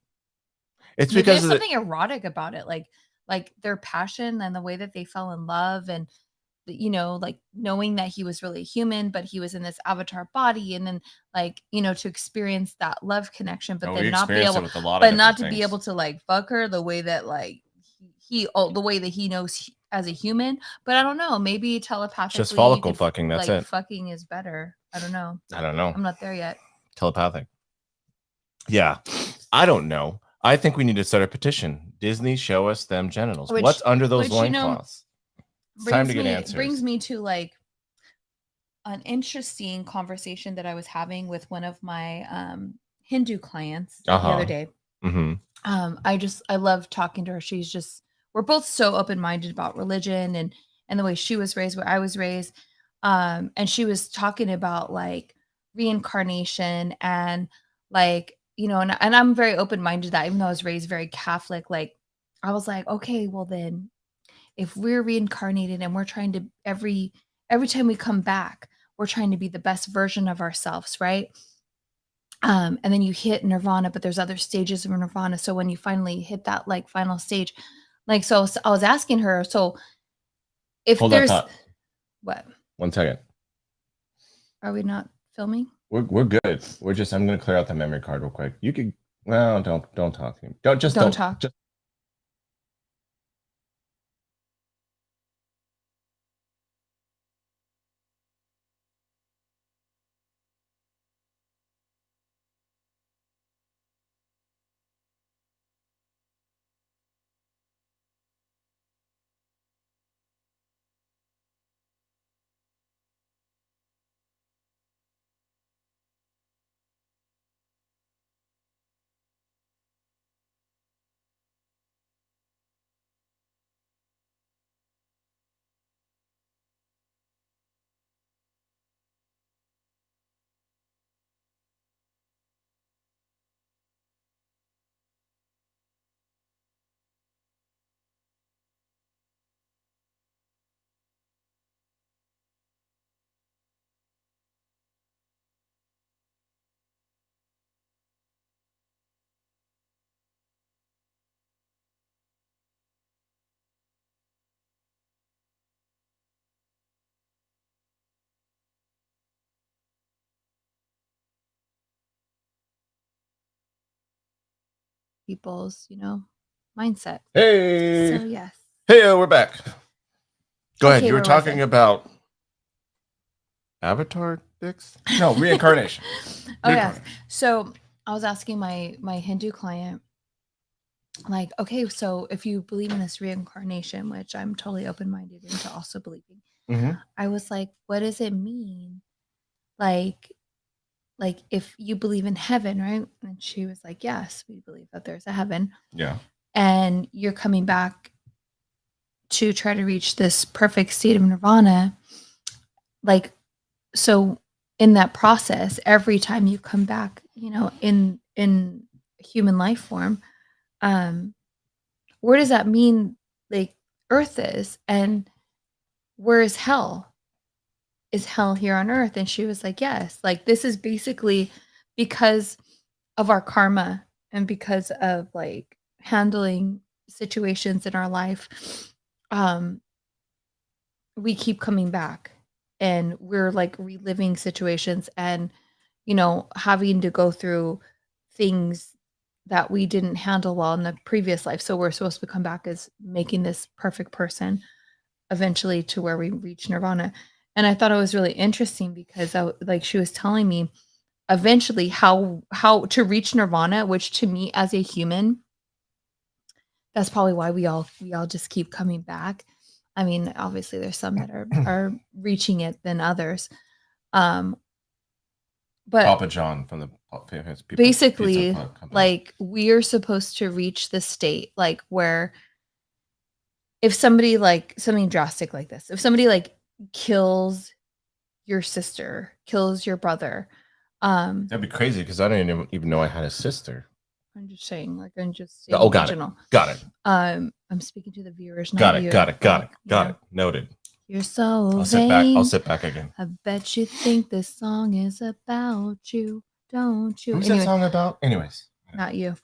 Speaker 1: it's because
Speaker 2: there's something erotic about it, like their passion and the way that they fell in love, and like knowing that he was really human, but he was in this avatar body, and then to experience that love connection, but then not be able to like fuck her the way that the way that he knows as a human. But I don't know, maybe telepathically
Speaker 1: just follicle fucking, that's it.
Speaker 2: Fucking is better. I don't know. I'm not there yet.
Speaker 1: Telepathic. Yeah. I don't know. I think we need to start a petition. Disney, show us them genitals. What's under those loincloths? It's time to get answers. Brings
Speaker 2: me to like an interesting conversation that I was having with one of my Hindu clients the other day.
Speaker 1: Mm-hmm.
Speaker 2: I love talking to her. We're both so open-minded about religion and the way she was raised, where I was raised. And she was talking about like reincarnation and like, and I'm very open-minded to that, even though I was raised very Catholic. Like I was like, okay, well then if we're reincarnated and we're trying to every time we come back, we're trying to be the best version of ourselves, right? And then you hit nirvana, but there's other stages of nirvana. So when you finally hit that like final stage, so I was asking her, so if
Speaker 1: Hold
Speaker 2: there's
Speaker 1: that thought.
Speaker 2: What?
Speaker 1: 1 second.
Speaker 2: Are we not filming?
Speaker 1: We're good. I'm gonna clear out the memory card real quick. You could don't talk to me. Don't talk. Just
Speaker 2: people's, mindset.
Speaker 1: Hey,
Speaker 2: So yes.
Speaker 1: hey, we're back. Go ahead.
Speaker 2: Okay,
Speaker 1: You were
Speaker 2: where was
Speaker 1: talking
Speaker 2: I?
Speaker 1: about Avatar dicks? No, reincarnation.
Speaker 2: Oh yes. So I was asking my Hindu client, like, okay, so if you believe in this reincarnation, which I'm totally open-minded into also believing, I was like, what does it mean? Like if you believe in heaven, right? And she was like, yes, we believe that there's a heaven.
Speaker 1: Yeah.
Speaker 2: And you're coming back to try to reach this perfect state of nirvana. Like, so in that process, every time you come back, in human life form, where does that mean, like, earth is, and where is hell? Is hell here on earth? And she was like, yes, like this is basically because of our karma and because of like handling situations in our life. We keep coming back, and we're like reliving situations and having to go through things that we didn't handle well in the previous life. So we're supposed to come back as making this perfect person eventually to where we reach nirvana. And I thought it was really interesting because like she was telling me eventually how to reach nirvana, which to me as a human, that's probably why we all just keep coming back. I mean, obviously there's some that are reaching it than others. But
Speaker 1: Papa John from the
Speaker 2: basically,
Speaker 1: Pizza Company.
Speaker 2: like we're supposed to reach the state like where if somebody like something drastic like this, if somebody like kills your sister, kills your brother,
Speaker 1: That'd be crazy because I didn't even know I had a sister.
Speaker 2: I'm just saying
Speaker 1: Oh, got
Speaker 2: in
Speaker 1: it.
Speaker 2: general.
Speaker 1: Got it.
Speaker 2: I'm speaking to the viewers, not
Speaker 1: Got it.
Speaker 2: you.
Speaker 1: Got it. Got
Speaker 2: Like,
Speaker 1: it. Got it. Noted.
Speaker 2: You're so
Speaker 1: I'll
Speaker 2: vain.
Speaker 1: sit back. I'll sit back again.
Speaker 2: I bet you think this song is about you, don't you?
Speaker 1: Who's that song about? Anyways.
Speaker 2: Not you.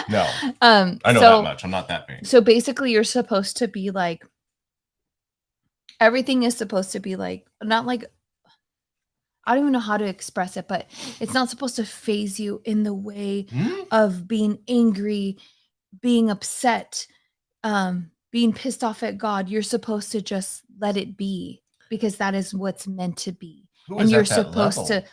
Speaker 1: No. I know that much. I'm not that vain.
Speaker 2: So basically you're supposed to be like, everything is supposed to be like, not like, I don't even know how to express it, but it's not supposed to phase you in the way of being angry, being upset, being pissed off at God. You're supposed to just let it be because that is what's meant to be. And you're supposed to,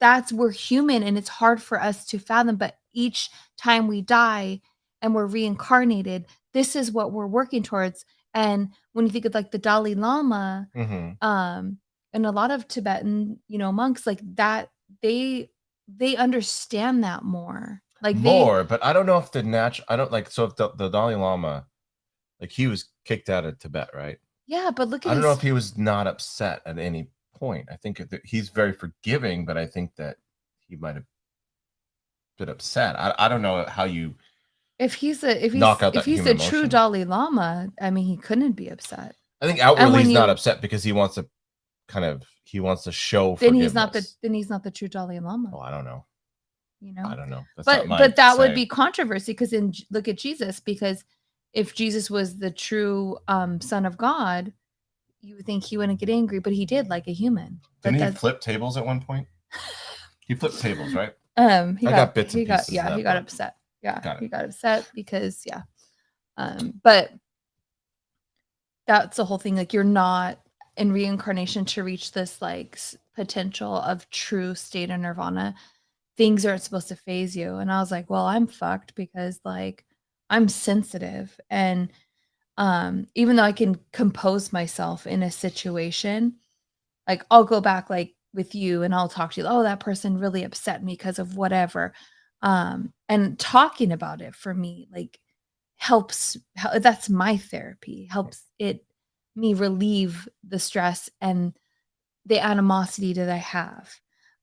Speaker 2: that's we're human and it's hard for us to fathom, but each time we die and we're reincarnated, this is what we're working towards. And when you think of like the Dalai Lama, and a lot of Tibetan, monks like that, they understand that more. Like
Speaker 1: but I don't know if I don't like, so if the Dalai Lama, like he was kicked out of Tibet, right?
Speaker 2: Yeah, but look at
Speaker 1: I don't know if he was not upset at any point. I think he's very forgiving, but I think that he might have been upset. I don't know how you
Speaker 2: if he's a true Dalai Lama, I mean, he couldn't be upset.
Speaker 1: I think outwardly he's not upset because he wants to show forgiveness.
Speaker 2: Then he's not the true Dalai Lama.
Speaker 1: Oh, I don't know. I don't know.
Speaker 2: But that would be controversy because look at Jesus, because if Jesus was the true Son of God, you would think he wouldn't get angry, but he did, like a human.
Speaker 1: Didn't he flip tables at one point? He flipped tables, right?
Speaker 2: He
Speaker 1: got bits and pieces.
Speaker 2: Yeah, he got upset. Yeah, he got upset because but that's the whole thing. Like you're not in reincarnation to reach this like potential of true state of nirvana. Things aren't supposed to phase you. And I was like, well, I'm fucked because like I'm sensitive. And even though I can compose myself in a situation, like I'll go back like with you and I'll talk to you, oh, that person really upset me because of whatever. And talking about it for me like helps. That's my therapy, helps me relieve the stress and the animosity that I have.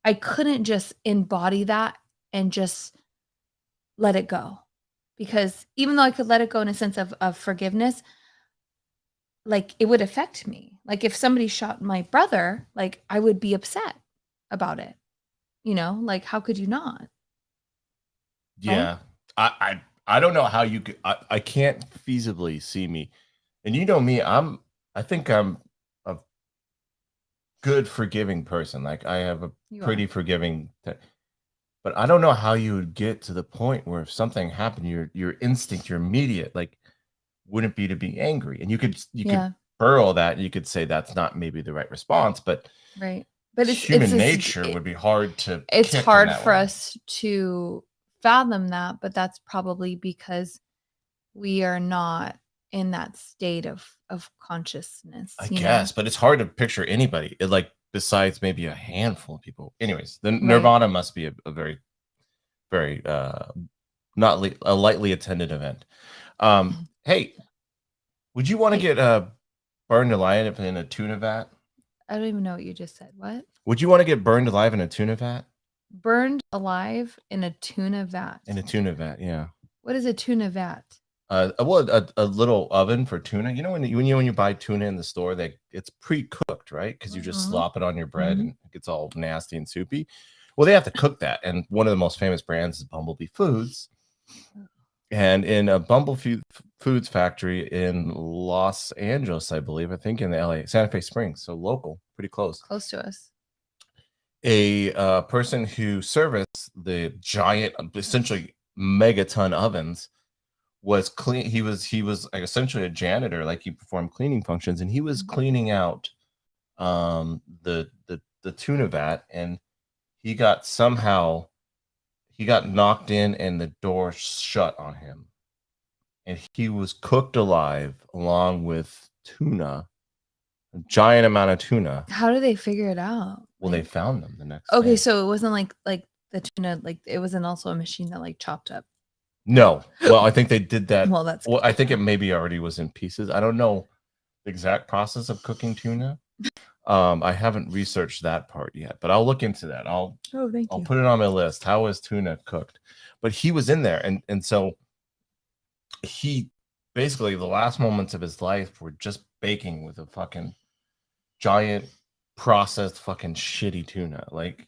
Speaker 2: I couldn't just embody that and just let it go, because even though I could let it go in a sense of forgiveness, like it would affect me. Like if somebody shot my brother, like I would be upset about it. Like how could you not?
Speaker 1: Yeah. Right? I don't know how you could. I can't feasibly see me. And you know me, I think I'm a good forgiving person. Like I have a pretty forgiving But I don't know how you would get to the point where if something happened, your instinct, your immediate, like, wouldn't be to be angry. And you could
Speaker 2: Yeah.
Speaker 1: burrow that, and you could say that's not maybe the right response, but
Speaker 2: Right. But
Speaker 1: human nature would be hard to
Speaker 2: it's
Speaker 1: kick in
Speaker 2: hard
Speaker 1: that
Speaker 2: for
Speaker 1: way.
Speaker 2: us to fathom that, but that's probably because we are not in that state of consciousness,
Speaker 1: I
Speaker 2: you know?
Speaker 1: guess, but it's hard to picture anybody, like, besides maybe a handful of people. Anyways, the
Speaker 2: Right.
Speaker 1: Nirvana must be a very, very not a lightly attended event. Hey, would you want to
Speaker 2: Hey.
Speaker 1: get burned alive in a tuna vat?
Speaker 2: I don't even know what you just said. What?
Speaker 1: Would you want to get burned alive in a tuna vat?
Speaker 2: Burned alive in a tuna vat.
Speaker 1: In a tuna vat, yeah.
Speaker 2: What is a tuna vat?
Speaker 1: Well, a little oven for tuna. You know when you buy tuna in the store, it's pre-cooked, right? Because you just slop it on your bread and it gets all nasty and soupy. Well, they have to cook that, and one of the most famous brands is Bumblebee Foods. And in a Bumblebee Foods factory in Los Angeles, I believe, I think in the LA, Santa Fe Springs, so local, pretty close.
Speaker 2: Close to us.
Speaker 1: A person who serviced the giant, essentially megaton ovens was clean. He was like essentially a janitor, like he performed cleaning functions, and he was cleaning out the tuna vat, and he got knocked in and the door shut on him, and he was cooked alive along with tuna, a giant amount of tuna.
Speaker 2: How did they figure it out?
Speaker 1: Well, they found them the next
Speaker 2: Okay,
Speaker 1: day.
Speaker 2: so it wasn't like the tuna, like it wasn't also a machine that like chopped up.
Speaker 1: No. Well, I think they did that.
Speaker 2: Well, that's
Speaker 1: I think it maybe already was in pieces. I don't know the exact process of cooking tuna. I haven't researched that part yet, but I'll look into that. I'll put it on my list. How is tuna cooked? But he was in there, and so he basically the last moments of his life were just baking with a fucking giant processed fucking shitty tuna. Like,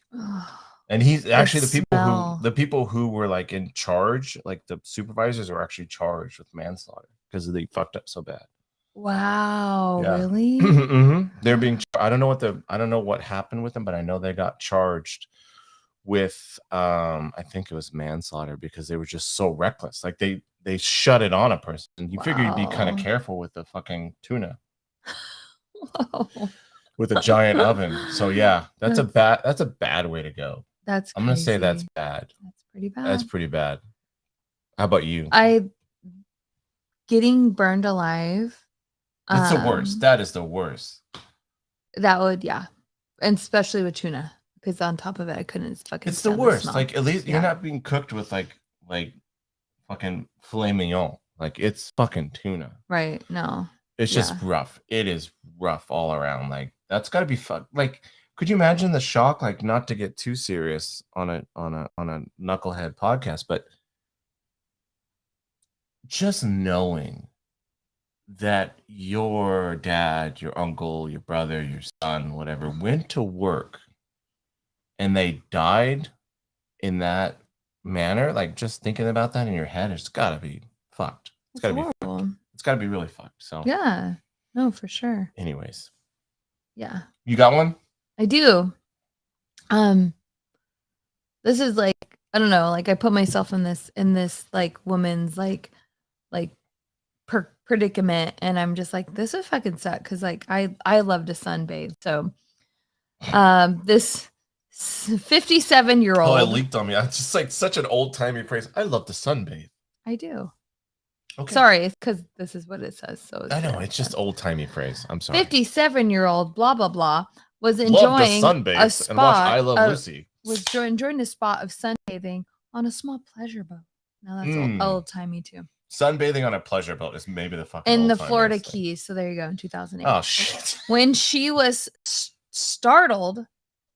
Speaker 1: and he's actually the people who were like in charge, like the supervisors, are actually charged with manslaughter because they fucked up so bad.
Speaker 2: Wow,
Speaker 1: Yeah.
Speaker 2: really?
Speaker 1: They're being. I don't know what happened with them, but I know they got charged with. I think it was manslaughter because they were just so reckless. Like they shut it on a person. You figure you'd be kind of careful with the fucking tuna. With a giant oven. So yeah, that's a bad way to go.
Speaker 2: That's
Speaker 1: I'm gonna say that's bad.
Speaker 2: That's pretty bad.
Speaker 1: That's pretty bad. How about you?
Speaker 2: Getting burned alive.
Speaker 1: That's the worst. That is the worst.
Speaker 2: That would, yeah. And especially with tuna. Because on top of it, I couldn't fucking.
Speaker 1: It's the worst. Like at least you're not being cooked with like fucking filet mignon. Like it's fucking tuna.
Speaker 2: Right. No.
Speaker 1: It's just rough. It is rough all around. Like that's gotta be fun. Like, could you imagine the shock? Like, not to get too serious on a knucklehead podcast, but just knowing that your dad, your uncle, your brother, your son, whatever, went to work and they died in that manner, like just thinking about that in your head, it's gotta be fucked. It's gotta be fucked. It's gotta be really fucked. So
Speaker 2: yeah, no, for sure.
Speaker 1: Anyways,
Speaker 2: yeah,
Speaker 1: you got one?
Speaker 2: I do. This is like, I don't know, like I put myself in this like woman's like predicament, and I'm just like, this would fucking suck because like I love to sunbathe. So this 57-year-old.
Speaker 1: Oh, it leaked on me. It's just like such an old-timey phrase. I love to sunbathe.
Speaker 2: I do.
Speaker 1: Okay.
Speaker 2: Sorry, it's because this is what it says. So
Speaker 1: I know it's just old-timey phrase. I'm sorry.
Speaker 2: 57-year-old blah blah blah was enjoying a spot
Speaker 1: and watch I Love Lucy.
Speaker 2: Was enjoying a spot of sunbathing on a small pleasure boat. Now that's old-timey too.
Speaker 1: Sunbathing on a pleasure boat is maybe the fucking
Speaker 2: in the Florida Keys. So there you go. In 2008.
Speaker 1: Oh shit!
Speaker 2: When she was startled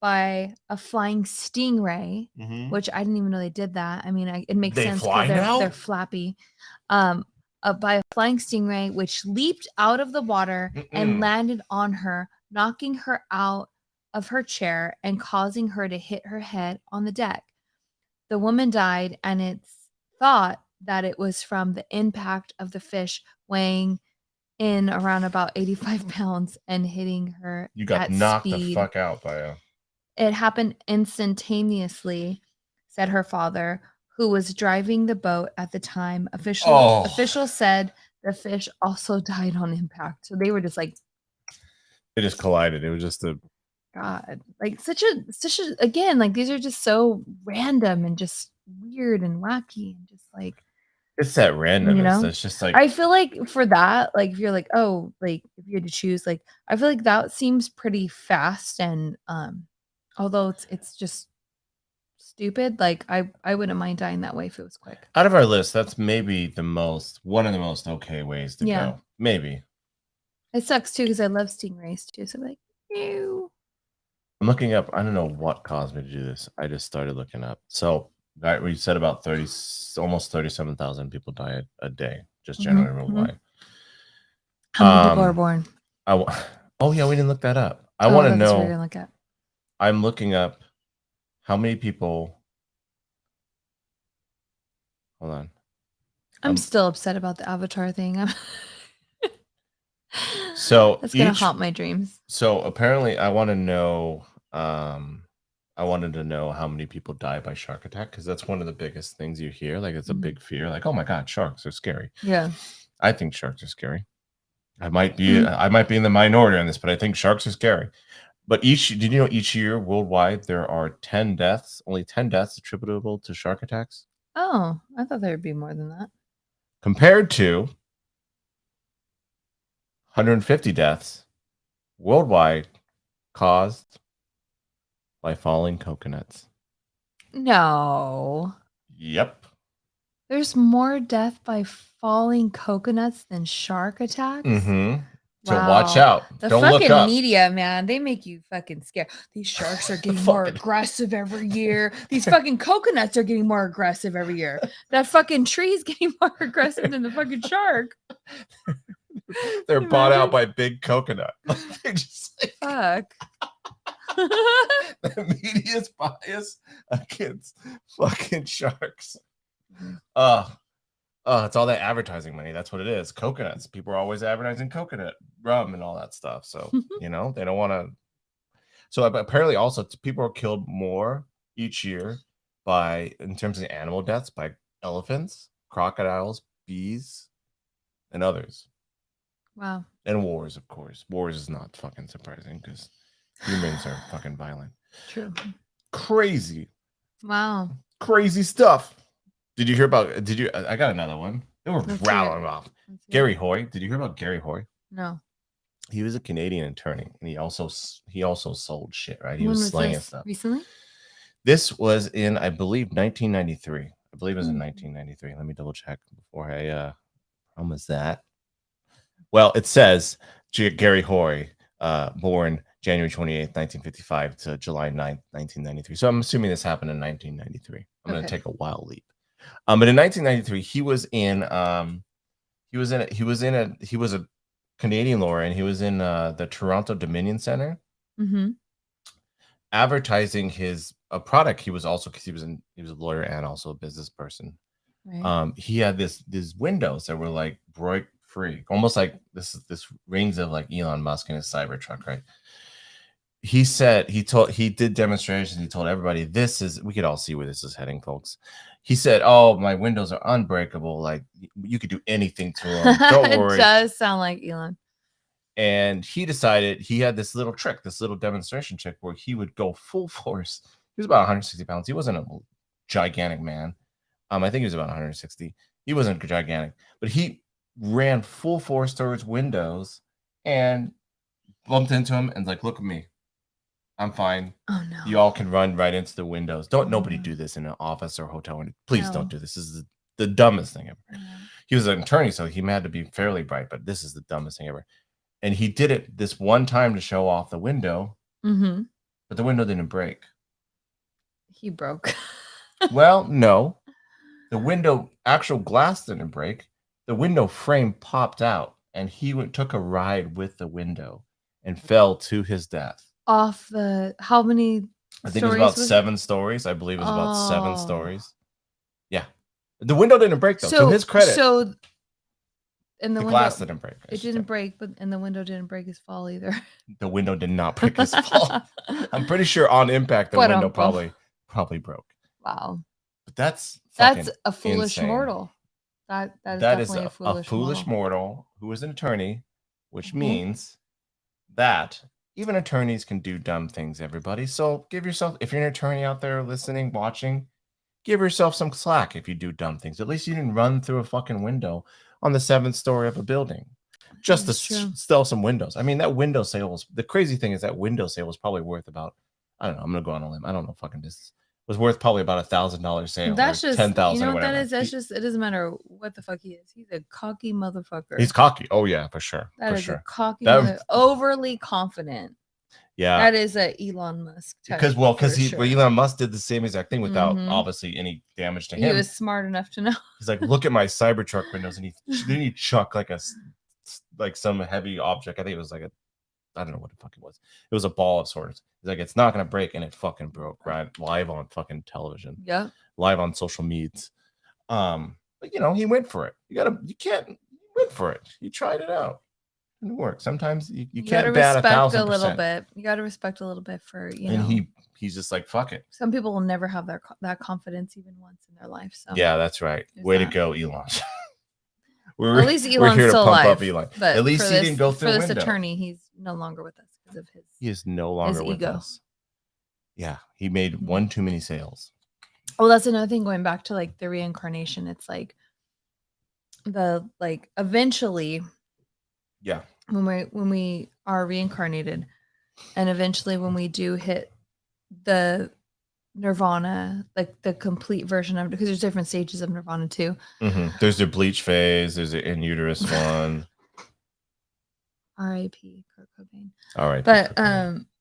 Speaker 2: by a flying stingray, which I didn't even know they did that. I mean, it makes sense because they're flappy. By a flying stingray, which leaped out of the water and landed on her, knocking her out of her chair and causing her to hit her head on the deck. The woman died, and it's thought that it was from the impact of the fish weighing in around about 85 pounds and hitting her. You got knocked the fuck out by a. It happened instantaneously. said her father, who was driving the boat at the time.
Speaker 1: Oh,
Speaker 2: Officials said the fish also died on impact. So they were just like,
Speaker 1: it just collided. It was just a
Speaker 2: God, like such a again, like these are just so random and just weird and wacky and just like,
Speaker 1: it's that
Speaker 2: you
Speaker 1: randomness.
Speaker 2: know,
Speaker 1: It's just like
Speaker 2: I feel like for that, like if you're like, oh, like if you had to choose, like I feel like that seems pretty fast and although it's just stupid, like I wouldn't mind dying that way if it was quick.
Speaker 1: out of our list, that's maybe one of the most okay ways to
Speaker 2: Yeah.
Speaker 1: go. Maybe.
Speaker 2: It sucks too because I love stingrays too. So like, ew.
Speaker 1: I'm looking up. I don't know what caused me to do this. I just started looking up. So, right, we said about 30, almost 37,000 people die a day, just generally worldwide.
Speaker 2: How many people are born?
Speaker 1: Oh yeah, we didn't look that up. I
Speaker 2: Oh,
Speaker 1: want to
Speaker 2: that's what we're
Speaker 1: know.
Speaker 2: gonna look at.
Speaker 1: I'm looking up how many people. Hold on.
Speaker 2: I'm still upset about the Avatar thing.
Speaker 1: So
Speaker 2: that's gonna haunt my dreams.
Speaker 1: So apparently, I want to know. I wanted to know how many people die by shark attack because that's one of the biggest things you hear. Like it's a big fear. Like, oh my god, sharks are scary.
Speaker 2: Yeah,
Speaker 1: I think sharks are scary. I might be in the minority on this, but I think sharks are scary. But did you know each year worldwide there are 10 deaths, only 10 deaths attributable to shark attacks,
Speaker 2: Oh, I thought there would be more than that.
Speaker 1: compared to 150 deaths worldwide caused by falling coconuts.
Speaker 2: No.
Speaker 1: Yep.
Speaker 2: There's more death by falling coconuts than shark attacks.
Speaker 1: Mm-hmm. So watch out.
Speaker 2: The
Speaker 1: Don't look
Speaker 2: fucking
Speaker 1: up.
Speaker 2: media, man, they make you fucking scared. These sharks are getting more aggressive every year. These fucking coconuts are getting more aggressive every year. That fucking tree is getting more aggressive than the fucking shark.
Speaker 1: They're bought out by big coconut. They're just
Speaker 2: like, fuck.
Speaker 1: The media's bias against fucking sharks. It's all that advertising money. That's what it is. Coconuts. People are always advertising coconut rum and all that stuff. So, they don't want to. So apparently also people are killed more each year in terms of animal deaths, by elephants, crocodiles, bees, and others.
Speaker 2: Wow.
Speaker 1: And wars, of course. Wars is not fucking surprising because humans are fucking violent.
Speaker 2: True.
Speaker 1: Crazy.
Speaker 2: Wow.
Speaker 1: Crazy stuff. Did you hear about? I got another one. They were rattling off. Gary Hoy. Did you hear about Gary Hoy?
Speaker 2: No.
Speaker 1: He was a Canadian attorney, and he also sold shit. Right? He was slanging stuff.
Speaker 2: Recently.
Speaker 1: This was in, I believe, 1993. I believe it was in 1993. Let me double check before I promise that. Well, it says Gary Hoy, born January 28th, 1955 to July 9th, 1993. So I'm assuming this happened in 1993. I'm going to take a wild leap. But in 1993, he was a Canadian lawyer, and he was in the Toronto Dominion Center, advertising a product. He was also, because he was a lawyer and also a business person. Right. He had these windows that were like break free, almost like this rings of like Elon Musk in his Cybertruck, right? He said he did demonstrations. He told everybody, we could all see where this is heading, folks. He said, "Oh, my windows are unbreakable. Like you could do anything to them. Don't worry." It
Speaker 2: does sound like Elon.
Speaker 1: And he decided he had this little trick, this little demonstration trick, where he would go full force. He was about 160 pounds. He wasn't a gigantic man. I think he was about 160. He wasn't gigantic, but he ran full force towards windows and bumped into him and like, "Look at me. I'm fine.
Speaker 2: Oh no.
Speaker 1: You all can run right into the windows. Don't nobody do this in an office or hotel. Please don't do this. This is the dumbest thing ever." He was an attorney, so he had to be fairly bright, but this is the dumbest thing ever. And he did it this one time to show off the window, but the window didn't break.
Speaker 2: He broke.
Speaker 1: Well, no. The window, actual glass didn't break. The window frame popped out, and he took a ride with the window and fell to his death.
Speaker 2: Off the, how many?
Speaker 1: I think it was about 7 stories. I believe it was about 7 stories. Yeah. The window didn't break, though. To his credit.
Speaker 2: So, and the
Speaker 1: glass didn't break.
Speaker 2: It didn't break, and the window didn't break his fall either.
Speaker 1: The window did not break his fall. I'm pretty sure on impact, the window probably broke.
Speaker 2: Wow.
Speaker 1: But that's
Speaker 2: a foolish
Speaker 1: insane.
Speaker 2: mortal. That is
Speaker 1: That
Speaker 2: definitely
Speaker 1: is
Speaker 2: a foolish
Speaker 1: mortal who is an attorney, which
Speaker 2: Mhm.
Speaker 1: means that even attorneys can do dumb things, everybody. So give yourself, if you're an attorney out there listening, watching, give yourself some slack if you do dumb things. At least you didn't run through a fucking window on the 7th story of a building just to
Speaker 2: That's true.
Speaker 1: sell some windows. I mean, that window sale was, the crazy thing is that window sale was probably worth about, I don't know, I'm gonna go on a limb. I don't know fucking this. Was worth probably about $1,000 sale
Speaker 2: That's
Speaker 1: or
Speaker 2: just,
Speaker 1: 10,000
Speaker 2: you know
Speaker 1: or
Speaker 2: what that
Speaker 1: whatever.
Speaker 2: is? That's just, it doesn't matter what the fuck he is. He's a cocky motherfucker.
Speaker 1: He's cocky. Oh yeah, for sure.
Speaker 2: That
Speaker 1: for
Speaker 2: is
Speaker 1: sure.
Speaker 2: a cocky
Speaker 1: That-
Speaker 2: overly confident.
Speaker 1: Yeah.
Speaker 2: That is a Elon Musk type.
Speaker 1: Because
Speaker 2: sure.
Speaker 1: Elon Musk did the same exact thing without
Speaker 2: Mhm.
Speaker 1: obviously any damage to
Speaker 2: He
Speaker 1: him.
Speaker 2: was smart enough to know.
Speaker 1: He's like, look at my Cybertruck windows, and he chuck like some heavy object. I think it was like I don't know what the fuck it was. It was a ball of sorts. He's like, it's not gonna break, and it fucking broke, right? Live on fucking television.
Speaker 2: Yeah.
Speaker 1: Live on social medias. But you know, he went for it. You went for it. You tried it out. It works. Sometimes you can't bat 1,000%.
Speaker 2: A little bit. You got to respect a little bit for, you know.
Speaker 1: And he's just like, fuck it.
Speaker 2: Some people will never have that confidence even once in their life. So
Speaker 1: yeah, that's right. Way to go, Elon.
Speaker 2: At least Elon's
Speaker 1: we're here to
Speaker 2: still
Speaker 1: pump
Speaker 2: alive,
Speaker 1: up Elon.
Speaker 2: but
Speaker 1: At least he didn't go through
Speaker 2: for
Speaker 1: a
Speaker 2: this
Speaker 1: window.
Speaker 2: attorney, he's no longer with us because of his.
Speaker 1: He is no longer with
Speaker 2: ego.
Speaker 1: us. Yeah, he made one too many sales.
Speaker 2: Well, that's another thing. Going back to like the reincarnation, it's like eventually.
Speaker 1: Yeah.
Speaker 2: When we are reincarnated, and eventually when we do hit the nirvana, like the complete version of it, because there's different stages of nirvana too.
Speaker 1: There's the bleach phase. There's the in uterus one.
Speaker 2: R.I.P. Kurt Cobain.
Speaker 1: All right.
Speaker 2: But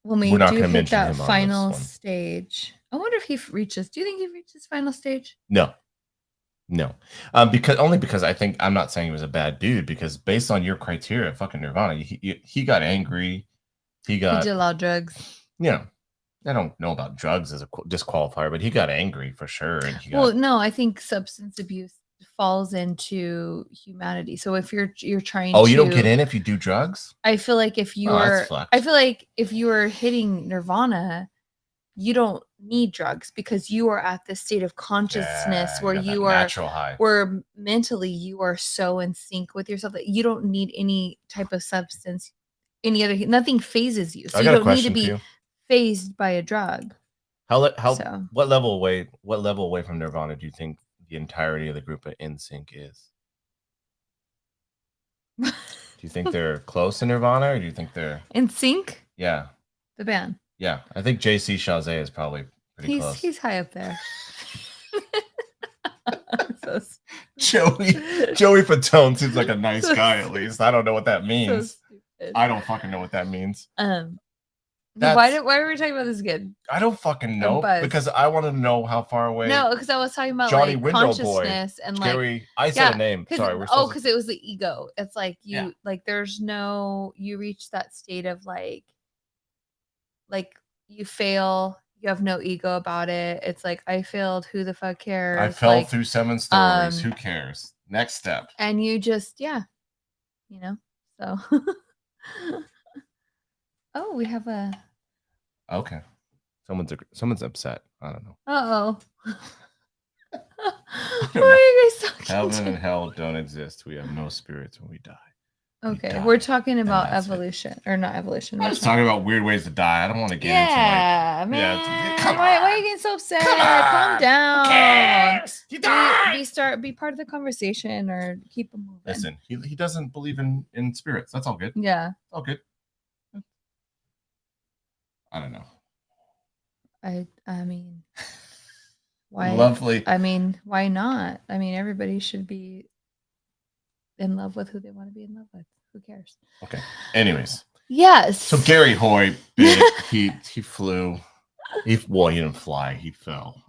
Speaker 2: when we do hit that final stage, I wonder if he reaches. Do you think he reaches final stage?
Speaker 1: No. Because I think, I'm not saying he was a bad dude, because based on your criteria, fucking Nirvana, he got angry. He did
Speaker 2: a lot of drugs.
Speaker 1: You know, I don't know about drugs as a disqualifier, but he got angry for sure. And
Speaker 2: no, I think substance abuse falls into humanity. So if you're trying
Speaker 1: you don't get in if you do drugs?
Speaker 2: I feel like if you were hitting Nirvana, you don't need drugs, because you are at this state of consciousness where you are
Speaker 1: natural high,
Speaker 2: where mentally you are so in sync with yourself that you don't need any type of substance, nothing phases you. So you don't need to be phased by a drug.
Speaker 1: What level away from Nirvana do you think the entirety of the group of NSYNC is? Do you think they're close to Nirvana, or do you think they're
Speaker 2: NSYNC?
Speaker 1: Yeah.
Speaker 2: The band.
Speaker 1: Yeah, I think JC Chazé is probably pretty close.
Speaker 2: He's high up there.
Speaker 1: Joey Fatone seems like a nice guy, at least. I don't know what that means. I don't fucking know what that means.
Speaker 2: Why were we talking about this again?
Speaker 1: I don't fucking know, because I want to know how far away.
Speaker 2: No, because I was talking about
Speaker 1: Johnny
Speaker 2: like
Speaker 1: Window
Speaker 2: consciousness
Speaker 1: Boy,
Speaker 2: and
Speaker 1: Gary, I said a name. Sorry,
Speaker 2: because it was the ego. It's like you you reach that state of like you fail, you have no ego about it. It's like, I failed, who the fuck cares?
Speaker 1: I fell through 7 stories, who cares? Next step.
Speaker 2: And you just so oh, we have a
Speaker 1: okay. Someone's upset. I don't know.
Speaker 2: Uh-oh. What are you guys talking about?
Speaker 1: Heaven and hell don't exist. We have no spirits when we die.
Speaker 2: Okay, we're talking about evolution, or not evolution.
Speaker 1: I'm just talking about weird ways to die. I don't want to get into
Speaker 2: man. Why are you getting so upset? Calm down. Who cares? You die. Be part of the conversation, or keep them moving.
Speaker 1: Listen, he doesn't believe in spirits. That's all good.
Speaker 2: Yeah.
Speaker 1: All good. I don't know.
Speaker 2: I mean, why?
Speaker 1: Lovely.
Speaker 2: I mean, why not? I mean, everybody should be in love with who they want to be in love with. Who cares?
Speaker 1: Okay. Anyways.
Speaker 2: Yes.
Speaker 1: So Gary Hoy, he flew. He didn't fly. He fell.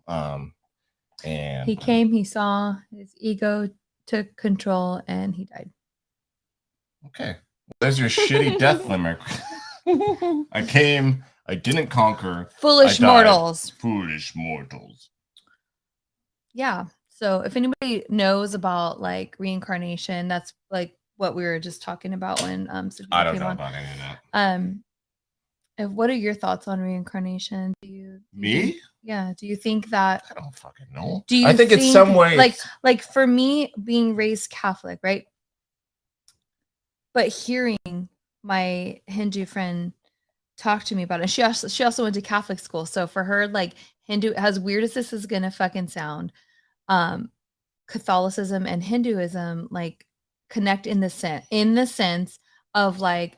Speaker 1: And
Speaker 2: he came. He saw his ego took control, and he died.
Speaker 1: Okay. There's your shitty death limerick. I came. I didn't conquer.
Speaker 2: Foolish mortals.
Speaker 1: Foolish mortals.
Speaker 2: Yeah. So if anybody knows about like reincarnation, that's like what we were just talking about when
Speaker 1: I don't know about any of that.
Speaker 2: What are your thoughts on reincarnation?
Speaker 1: Me?
Speaker 2: Yeah. Do you think that?
Speaker 1: I don't fucking know.
Speaker 2: Do you
Speaker 1: I think in some way,
Speaker 2: like for me being raised Catholic, right? But hearing my Hindu friend talk to me about it, and she also went to Catholic school, so for her, like Hindu, as weird as this is gonna fucking sound, um, Catholicism and Hinduism like connect in the sense of like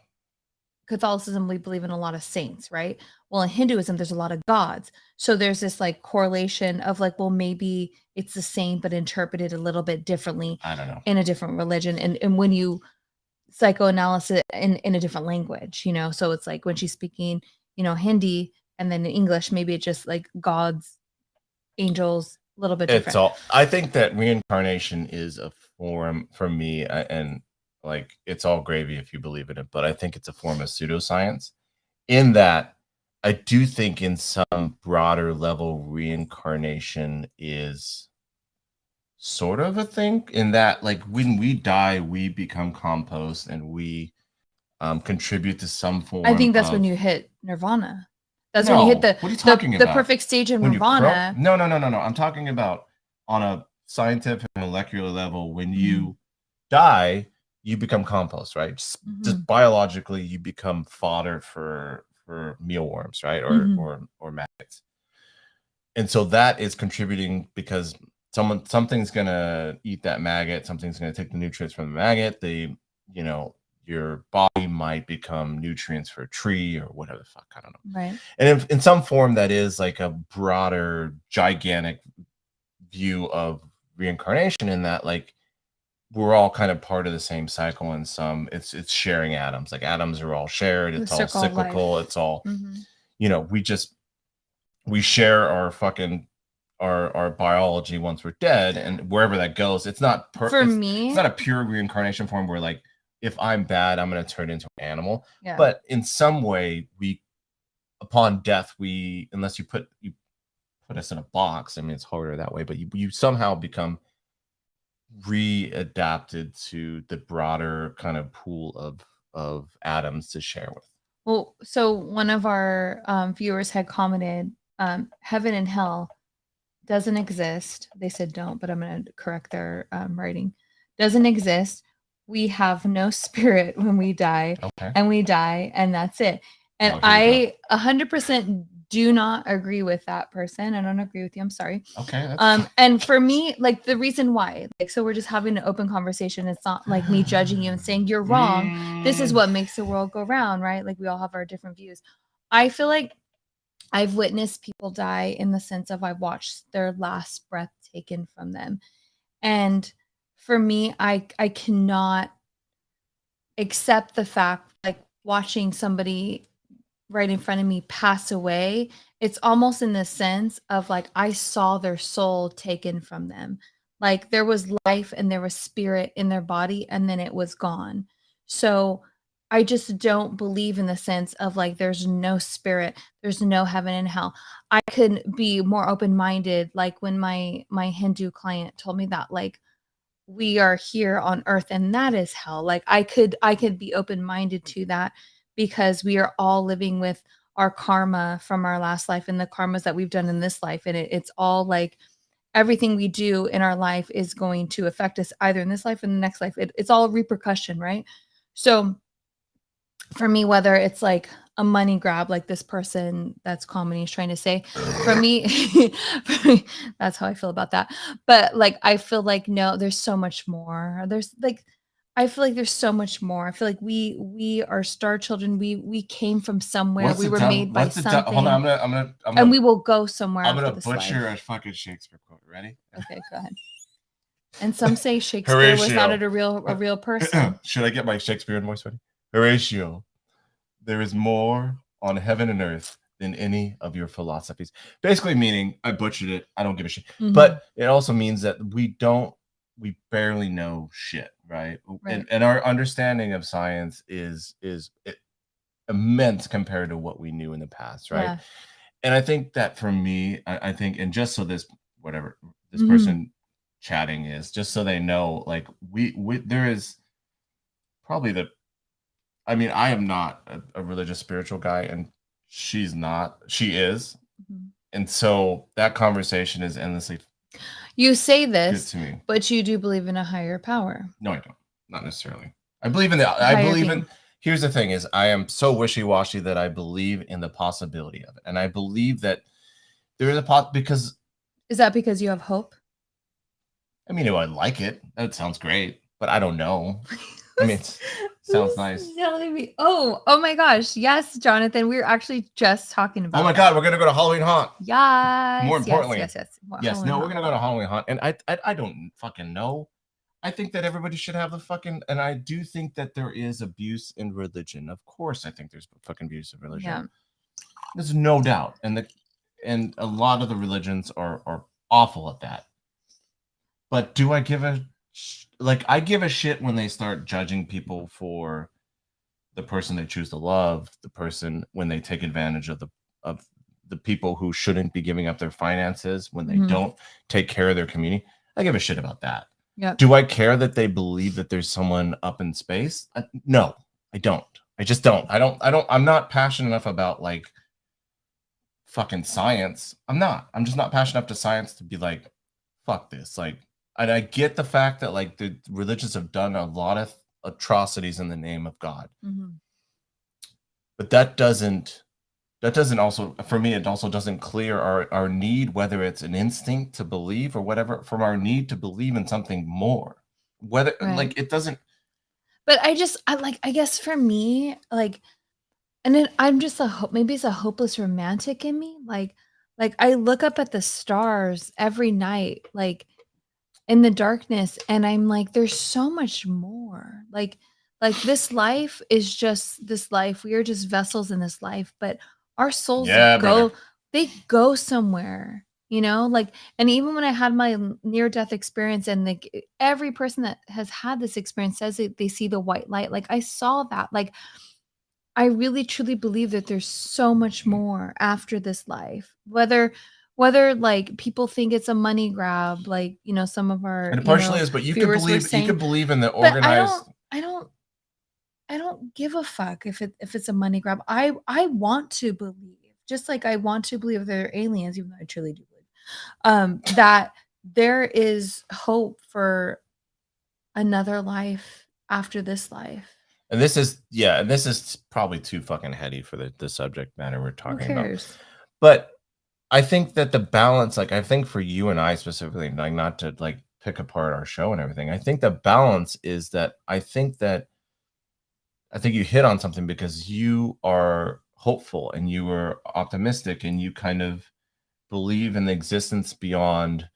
Speaker 2: Catholicism, we believe in a lot of saints, right? Well, in Hinduism, there's a lot of gods. So there's this like correlation of like, well, maybe it's the same, but interpreted a little bit differently
Speaker 1: I don't know.
Speaker 2: in a different religion. And when you psychoanalysis in a different language, so it's like when she's speaking, Hindi and then in English, maybe it's just like gods, angels, a little bit
Speaker 1: It's
Speaker 2: different.
Speaker 1: all. I think that reincarnation is a form for me, and like it's all gravy if you believe in it. But I think it's a form of pseudoscience. In that, I do think in some broader level, reincarnation is sort of a thing. In that, like when we die, we become compost, and we contribute to some form.
Speaker 2: I think that's when
Speaker 1: of
Speaker 2: you hit nirvana. That's when you hit
Speaker 1: No, what are you talking
Speaker 2: the
Speaker 1: about?
Speaker 2: perfect stage of
Speaker 1: When you croak?
Speaker 2: nirvana.
Speaker 1: No. I'm talking about on a scientific molecular level. When you die, you become compost, right? Just biologically, you become fodder for mealworms, right? Or maggots. And so that is contributing because something's gonna eat that maggot, something's gonna take the nutrients from the maggot. Your body might become nutrients for a tree or whatever the fuck, I don't know.
Speaker 2: Right.
Speaker 1: And in some form, that is like a broader, gigantic view of reincarnation. In that, like, we're all kind of part of the same cycle. And it's sharing atoms. Like atoms are all shared. It's all cyclical. It's all, we share our fucking our biology once we're dead, and wherever that goes, it's not it's not a pure reincarnation form where like if I'm bad, I'm going to turn into an animal. Yeah. But in some way, upon death, unless you put us in a box, I mean, it's harder that way, but you somehow become readapted to the broader kind of pool of atoms to share with.
Speaker 2: Well, so one of our viewers had commented, heaven and hell doesn't exist. They said don't, but I'm going to correct their writing. Doesn't exist. We have no spirit when we die, and we die, and that's it. And I 100% do not agree with that person. I don't agree with you. I'm sorry.
Speaker 1: Okay.
Speaker 2: And for me, like the reason why, like, so we're just having an open conversation. It's not like me judging you and saying you're wrong. This is what makes the world go round, right? Like we all have our different views. I feel like I've witnessed people die in the sense of I've watched their last breath taken from them. And for me, I cannot accept the fact, like watching somebody right in front of me pass away. It's almost in the sense of like I saw their soul taken from them. Like there was life and there was spirit in their body and then it was gone. So I just don't believe in the sense of like there's no spirit, there's no heaven and hell. I could be more open-minded, like when my Hindu client told me that, like, we are here on earth and that is hell. Like I could be open-minded to that because we are all living with our karma from our last life and the karmas that we've done in this life. And it's all like everything we do in our life is going to affect us either in this life or in the next life. It's all repercussion, right? So for me, whether it's like a money grab, like this person that's commenting is trying to say, for me, that's how I feel about that. But like, I feel like, no, there's so much more. I feel like there's so much more. I feel like we are star children. We came from somewhere. We were made by something.
Speaker 1: Hold on, I'm gonna
Speaker 2: and we will go somewhere.
Speaker 1: I'm gonna butcher a fucking Shakespeare quote. Ready?
Speaker 2: Okay, go ahead. And some say Shakespeare was not a real person.
Speaker 1: Should I get my Shakespearean voice ready? Horatio, there is more on heaven and earth than any of your philosophies. Basically meaning, I butchered it, I don't give a shit. Mm-hmm. But it also means that we barely know shit, right? And our understanding of science is immense compared to what we knew in the past, right? Yeah. And I think that for me, I think, and just so this person chatting is, just so they know, like there is probably I mean, I am not a religious spiritual guy, and she is. Mm-hmm. And so that conversation is endlessly
Speaker 2: You say
Speaker 1: good
Speaker 2: this,
Speaker 1: to me.
Speaker 2: but you do believe in a higher power.
Speaker 1: No, I don't. Not necessarily. I believe in the. I
Speaker 2: Higher
Speaker 1: believe
Speaker 2: being.
Speaker 1: in. Here's the thing: is I am so wishy-washy that I believe in the possibility of it, and I believe that there is a because.
Speaker 2: Is that because you have hope?
Speaker 1: I mean, I like it. That sounds great, but I don't know. I mean, it sounds nice.
Speaker 2: Telling me. Oh my gosh. Yes, Jonathan. We were actually just talking about
Speaker 1: Oh my God, we're gonna go to Halloween Haunt.
Speaker 2: Yes.
Speaker 1: More importantly,
Speaker 2: yes.
Speaker 1: Yes, no, we're gonna go to Halloween Haunt, and I don't fucking know. I think that everybody should have the fucking, and I do think that there is abuse in religion. Of course, I think there's fucking abuse of religion.
Speaker 2: Yeah.
Speaker 1: There's no doubt, and a lot of the religions are awful at that. But do I give a I give a shit when they start judging people for the person they choose to love, the person when they take advantage of the people who shouldn't be giving up their finances, when they don't take care of their community. I give a shit about that.
Speaker 2: Yep.
Speaker 1: Do I care that they believe that there's someone up in space? No, I don't. I just don't. I'm not passionate enough about like fucking science. I'm just not passionate enough to science to be like, fuck this. Like, and I get the fact that like the religions have done a lot of atrocities in the name of God. But that doesn't also, for me, it also doesn't clear our need, whether it's an instinct to believe or whatever, from our need to believe in something more. Whether like it doesn't.
Speaker 2: But I guess for me, like, and then I'm just maybe it's a hopeless romantic in me. Like I look up at the stars every night, like in the darkness, and I'm like, there's so much more. Like this life is just this life. We are just vessels in this life, but our souls they go somewhere, you know? Like, and even when I had my near death experience, and like every person that has had this experience says that they see the white light. Like I saw that. Like I really truly believe that there's so much more after this life. Whether like people think it's a money grab, like, you know, some of our,
Speaker 1: And it partially is, but you could believe in the organized.
Speaker 2: I don't give a fuck if it's a money grab. I want to believe, just like I want to believe there are aliens, even though I truly do believe that there is hope for another life after this life.
Speaker 1: And this is probably too fucking heady for the subject matter we're talking about. But I think that the balance, like I think for you and I specifically, like not to like pick apart our show and everything, I think the balance is that I think you hit on something, because you are hopeful and you are optimistic and you kind of believe in the existence beyond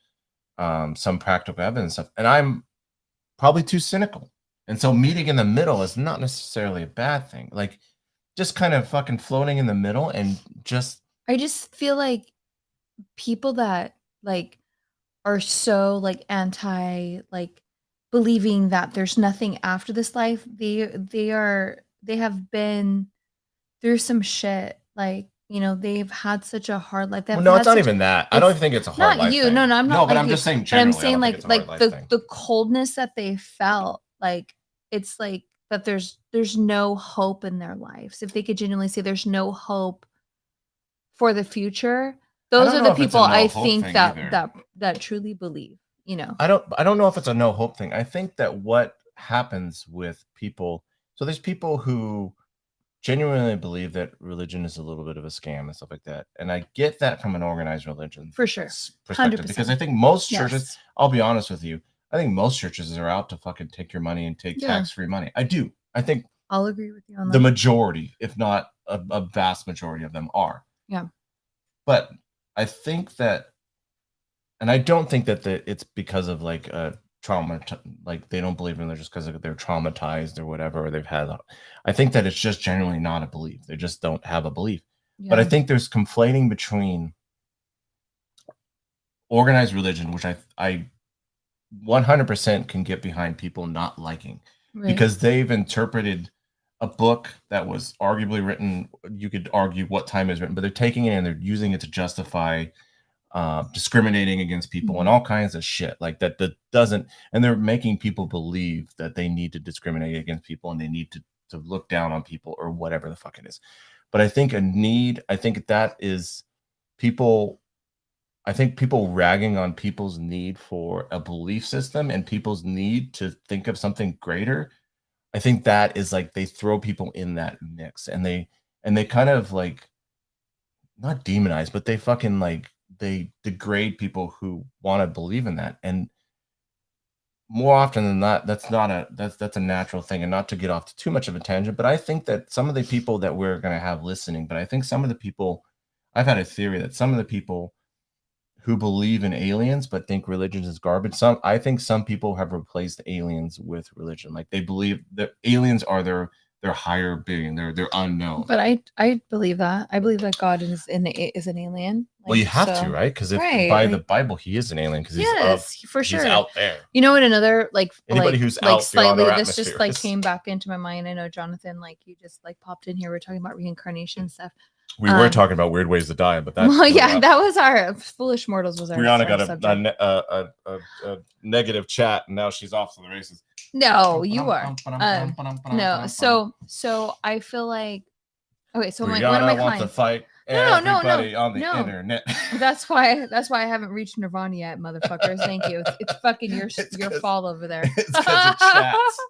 Speaker 1: some practical evidence stuff. And I'm probably too cynical. And so meeting in the middle is not necessarily a bad thing. Like just kind of fucking floating in the middle and just.
Speaker 2: I just feel like people that like are so like anti like believing that there's nothing after this life, they have been through some shit. Like, you know, they've had such a hard life.
Speaker 1: Well, no, it's not even that. I don't think it's a hard life thing.
Speaker 2: No, I'm not.
Speaker 1: No, but I'm just saying generally. But I'm saying
Speaker 2: like the coldness that they felt, like it's like that there's no hope in their lives. If they could genuinely say there's no hope for the future, those are the people I think that truly believe, you know.
Speaker 1: I don't know if it's a no hope thing. I think that what happens with people, so there's people who genuinely believe that religion is a little bit of a scam and stuff like that. And I get that from an organized religion
Speaker 2: for sure,
Speaker 1: perspective, 100%. Because I think most churches, I'll be honest with you, I think most churches are out to fucking take your money and take tax-free money. I do. I think
Speaker 2: I'll agree with you on that.
Speaker 1: The majority, if not a vast majority of them are.
Speaker 2: Yeah.
Speaker 1: But I think that, and I don't think that it's because of like a trauma, like they don't believe in it just because they're traumatized or whatever, or they've had. I think that it's just generally not a belief. They just don't have a belief. Yeah. But I think there's conflating between organized religion, which I 100% can get behind people not liking, because they've interpreted a book that was arguably written. You could argue what time is written, but they're taking it and they're using it to justify discriminating against people and all kinds of shit like that doesn't, and they're making people believe that they need to discriminate against people and they need to look down on people or whatever the fuck it is. But I think that is people I think people ragging on people's need for a belief system and people's need to think of something greater, I think that is like they throw people in that mix, and they kind of like not demonize, but they fucking like they degrade people who want to believe in that. And more often than not, that's a natural thing. And not to get off to too much of a tangent, but I think that some of the people that we're going to have listening, but I think some of the people, I've had a theory that some of the people who believe in aliens but think religion is garbage, I think some people have replaced aliens with religion. Like they believe that aliens are their higher being, they're unknown.
Speaker 2: But I believe that. I believe that God is an alien.
Speaker 1: Well, you have to, right? Because if by the Bible, he is an alien because
Speaker 2: for sure,
Speaker 1: he's out there.
Speaker 2: You know what? Another
Speaker 1: anybody who's out
Speaker 2: slightly,
Speaker 1: beyond our
Speaker 2: this just like came back into my mind. I know, Jonathan, like you just like popped in here. We're talking about reincarnation stuff.
Speaker 1: We were talking about weird ways to die, but that.
Speaker 2: Well, yeah, that was our foolish mortals. Was our
Speaker 1: Brianna got a negative chat, and now she's off to the races.
Speaker 2: No, you are. No, so I feel like okay. So
Speaker 1: Brianna
Speaker 2: one of my
Speaker 1: wants
Speaker 2: clients
Speaker 1: to fight everybody on the internet.
Speaker 2: That's why I haven't reached Nirvana yet, motherfuckers. Thank you. It's fucking your fault over there.
Speaker 1: It's because of chats.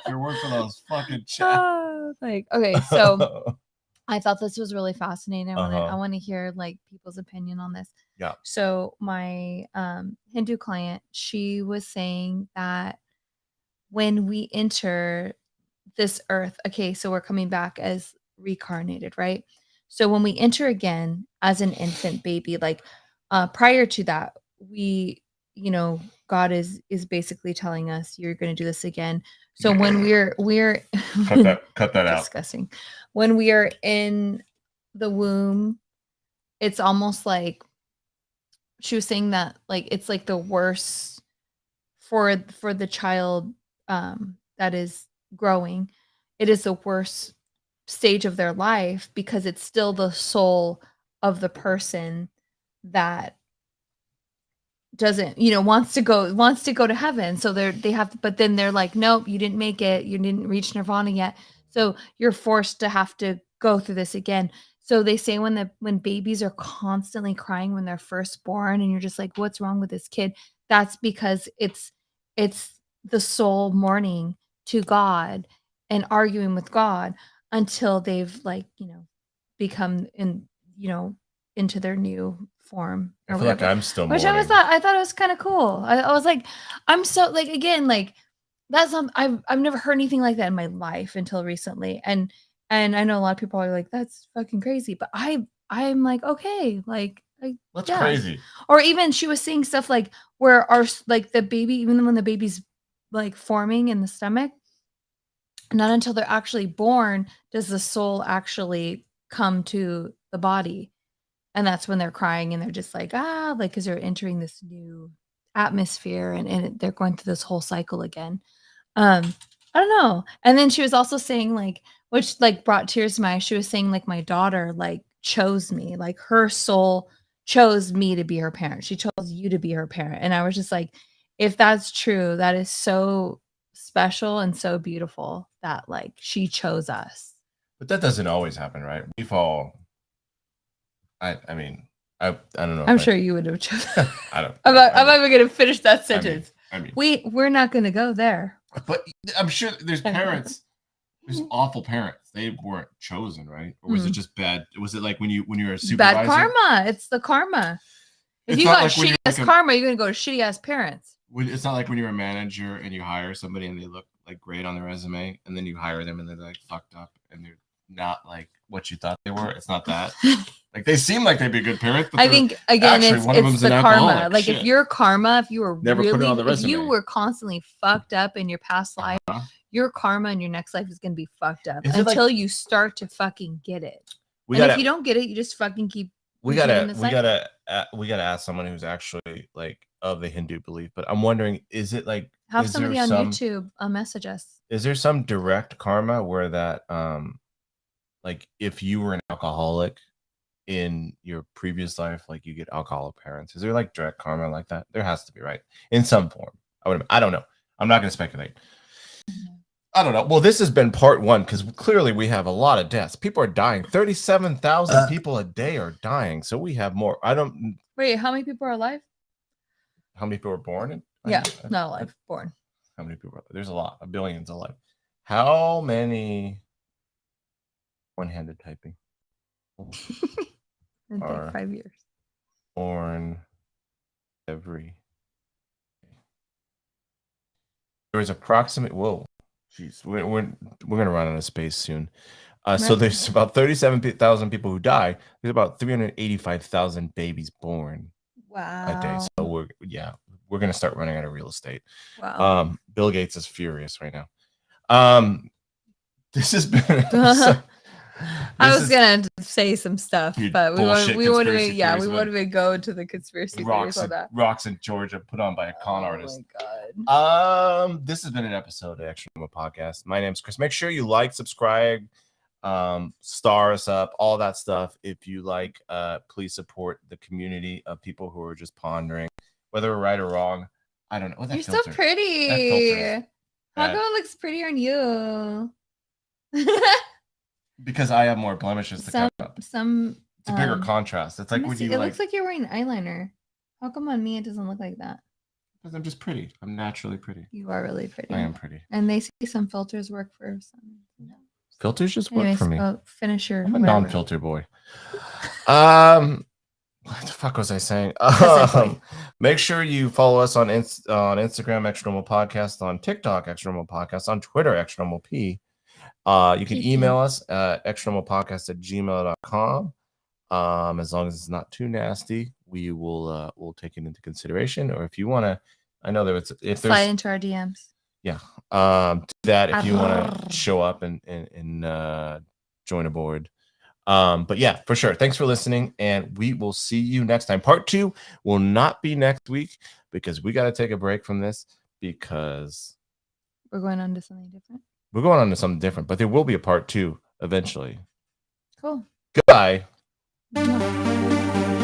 Speaker 1: You're working those fucking chats.
Speaker 2: Like okay, so I thought this was really fascinating. I want to hear like people's opinion on this.
Speaker 1: Yeah.
Speaker 2: So my Hindu client, she was saying that when we enter this earth, okay, so we're coming back as reincarnated, right? So when we enter again as an infant baby, like prior to that, we, God is basically telling us you're going to do this again. So when we're
Speaker 1: cut that out.
Speaker 2: Disgusting. When we are in the womb, it's almost like she was saying that like it's like the worst for the child that is growing. It is the worst stage of their life because it's still the soul of the person that doesn't wants to go to heaven. So they have, but then they're like, nope, you didn't make it, you didn't reach nirvana yet, so you're forced to have to go through this again. So they say when babies are constantly crying when they're first born and you're just like, what's wrong with this kid, that's because it's the soul mourning to God and arguing with God until they've become into their new form.
Speaker 1: I feel like I'm still mourning.
Speaker 2: I thought it was kind of cool. I was like, I'm so like, again, like that's I've never heard anything like that in my life until recently. And I know a lot of people are like, that's fucking crazy. But I'm like, okay, like
Speaker 1: that's crazy.
Speaker 2: Or even she was saying stuff like where like the baby, even when the baby's like forming in the stomach, not until they're actually born does the soul actually come to the body. And that's when they're crying and they're just like, like, because they're entering this new atmosphere and they're going through this whole cycle again. I don't know. And then she was also saying like, which like brought tears to my eyes. She was saying like my daughter like chose me, like her soul chose me to be her parent. She chose you to be her parent. And I was just like, if that's true, that is so special and so beautiful that like she chose us.
Speaker 1: But that doesn't always happen, right? We've all I mean, I don't know.
Speaker 2: I'm sure you would have chosen.
Speaker 1: I don't.
Speaker 2: I'm not even going to finish that sentence.
Speaker 1: I mean,
Speaker 2: we're not going to go there.
Speaker 1: But I'm sure there's parents. There's awful parents. They weren't chosen, right? Or was it just bad? Was it like when you were a supervisor?
Speaker 2: Bad karma. It's the karma. If you got shitty ass karma, you're going to go to shitty ass parents.
Speaker 1: It's not like when you're a manager and you hire somebody and they look like great on their resume, and then you hire them and they're like fucked up and they're not like what you thought they were. It's not that. Like they seem like they'd be good parents, but
Speaker 2: I think again it's the karma. Like if your karma, if you were
Speaker 1: never put it on the resume,
Speaker 2: if you were constantly fucked up in your past life, your karma in your next life is gonna be fucked up until you start to fucking get it. If you don't get it, you just fucking keep.
Speaker 1: We gotta ask someone who's actually like of the Hindu belief. But I'm wondering, is it like
Speaker 2: have somebody on YouTube message us?
Speaker 1: Is there some direct karma where that like if you were an alcoholic in your previous life, like you get alcoholic parents, is there like direct karma like that? There has to be, right? In some form. I don't know. I'm not going to speculate. I don't know. Well, this has been part one because clearly we have a lot of deaths. People are dying. 37,000 people a day are dying. So we have more. I don't.
Speaker 2: Wait, how many people are alive?
Speaker 1: How many people were born?
Speaker 2: Yeah, not alive, born.
Speaker 1: How many people? There's a lot. Billions alive. How many? One-handed typing.
Speaker 2: It'd take 5 years.
Speaker 1: Born every. There was approximate. Whoa, jeez, we're gonna run out of space soon. So there's about 37,000 people who die. There's about 385,000 babies born a day. So we're gonna start running out of real estate.
Speaker 2: Wow.
Speaker 1: Bill Gates is furious right now. This has been.
Speaker 2: I was gonna say some stuff, but we want to go to the conspiracy theories on that.
Speaker 1: Rocks in Georgia, put on by a con artist.
Speaker 2: Oh my God.
Speaker 1: This has been an episode of ExtraNormal Podcast. My name's Chris. Make sure you like, subscribe, star us up, all that stuff. If you like, please support the community of people who are just pondering whether we're right or wrong. I don't know.
Speaker 2: You're so pretty. How come it looks prettier on you?
Speaker 1: Because I have more blemishes to cover up. It's a bigger contrast. It's like when you.
Speaker 2: It looks like you're wearing eyeliner. How come on me it doesn't look like that?
Speaker 1: Because I'm just pretty. I'm naturally pretty.
Speaker 2: You are really pretty.
Speaker 1: I am pretty.
Speaker 2: And they see some filters work for some.
Speaker 1: Filters just work for me.
Speaker 2: Finish your.
Speaker 1: I'm a non-filter boy. What the fuck was I saying? Make sure you follow us on Instagram, ExtraNormal Podcast, on TikTok, ExtraNormal Podcast, on Twitter, ExtraNormal P. You can email us at extranormalpodcast@gmail.com. As long as it's not too nasty, we will we'll take it into consideration. Or if you want to, I know if there's
Speaker 2: slide into our DMs.
Speaker 1: Yeah. That if you want to show up and join aboard. But yeah, for sure. Thanks for listening, and we will see you next time. Part 2 will not be next week because we got to take a break from this because
Speaker 2: we're going on to something different.
Speaker 1: We're going on to something different, but there will be a part 2 eventually.
Speaker 2: Cool.
Speaker 1: Goodbye.
Speaker 2: Yeah.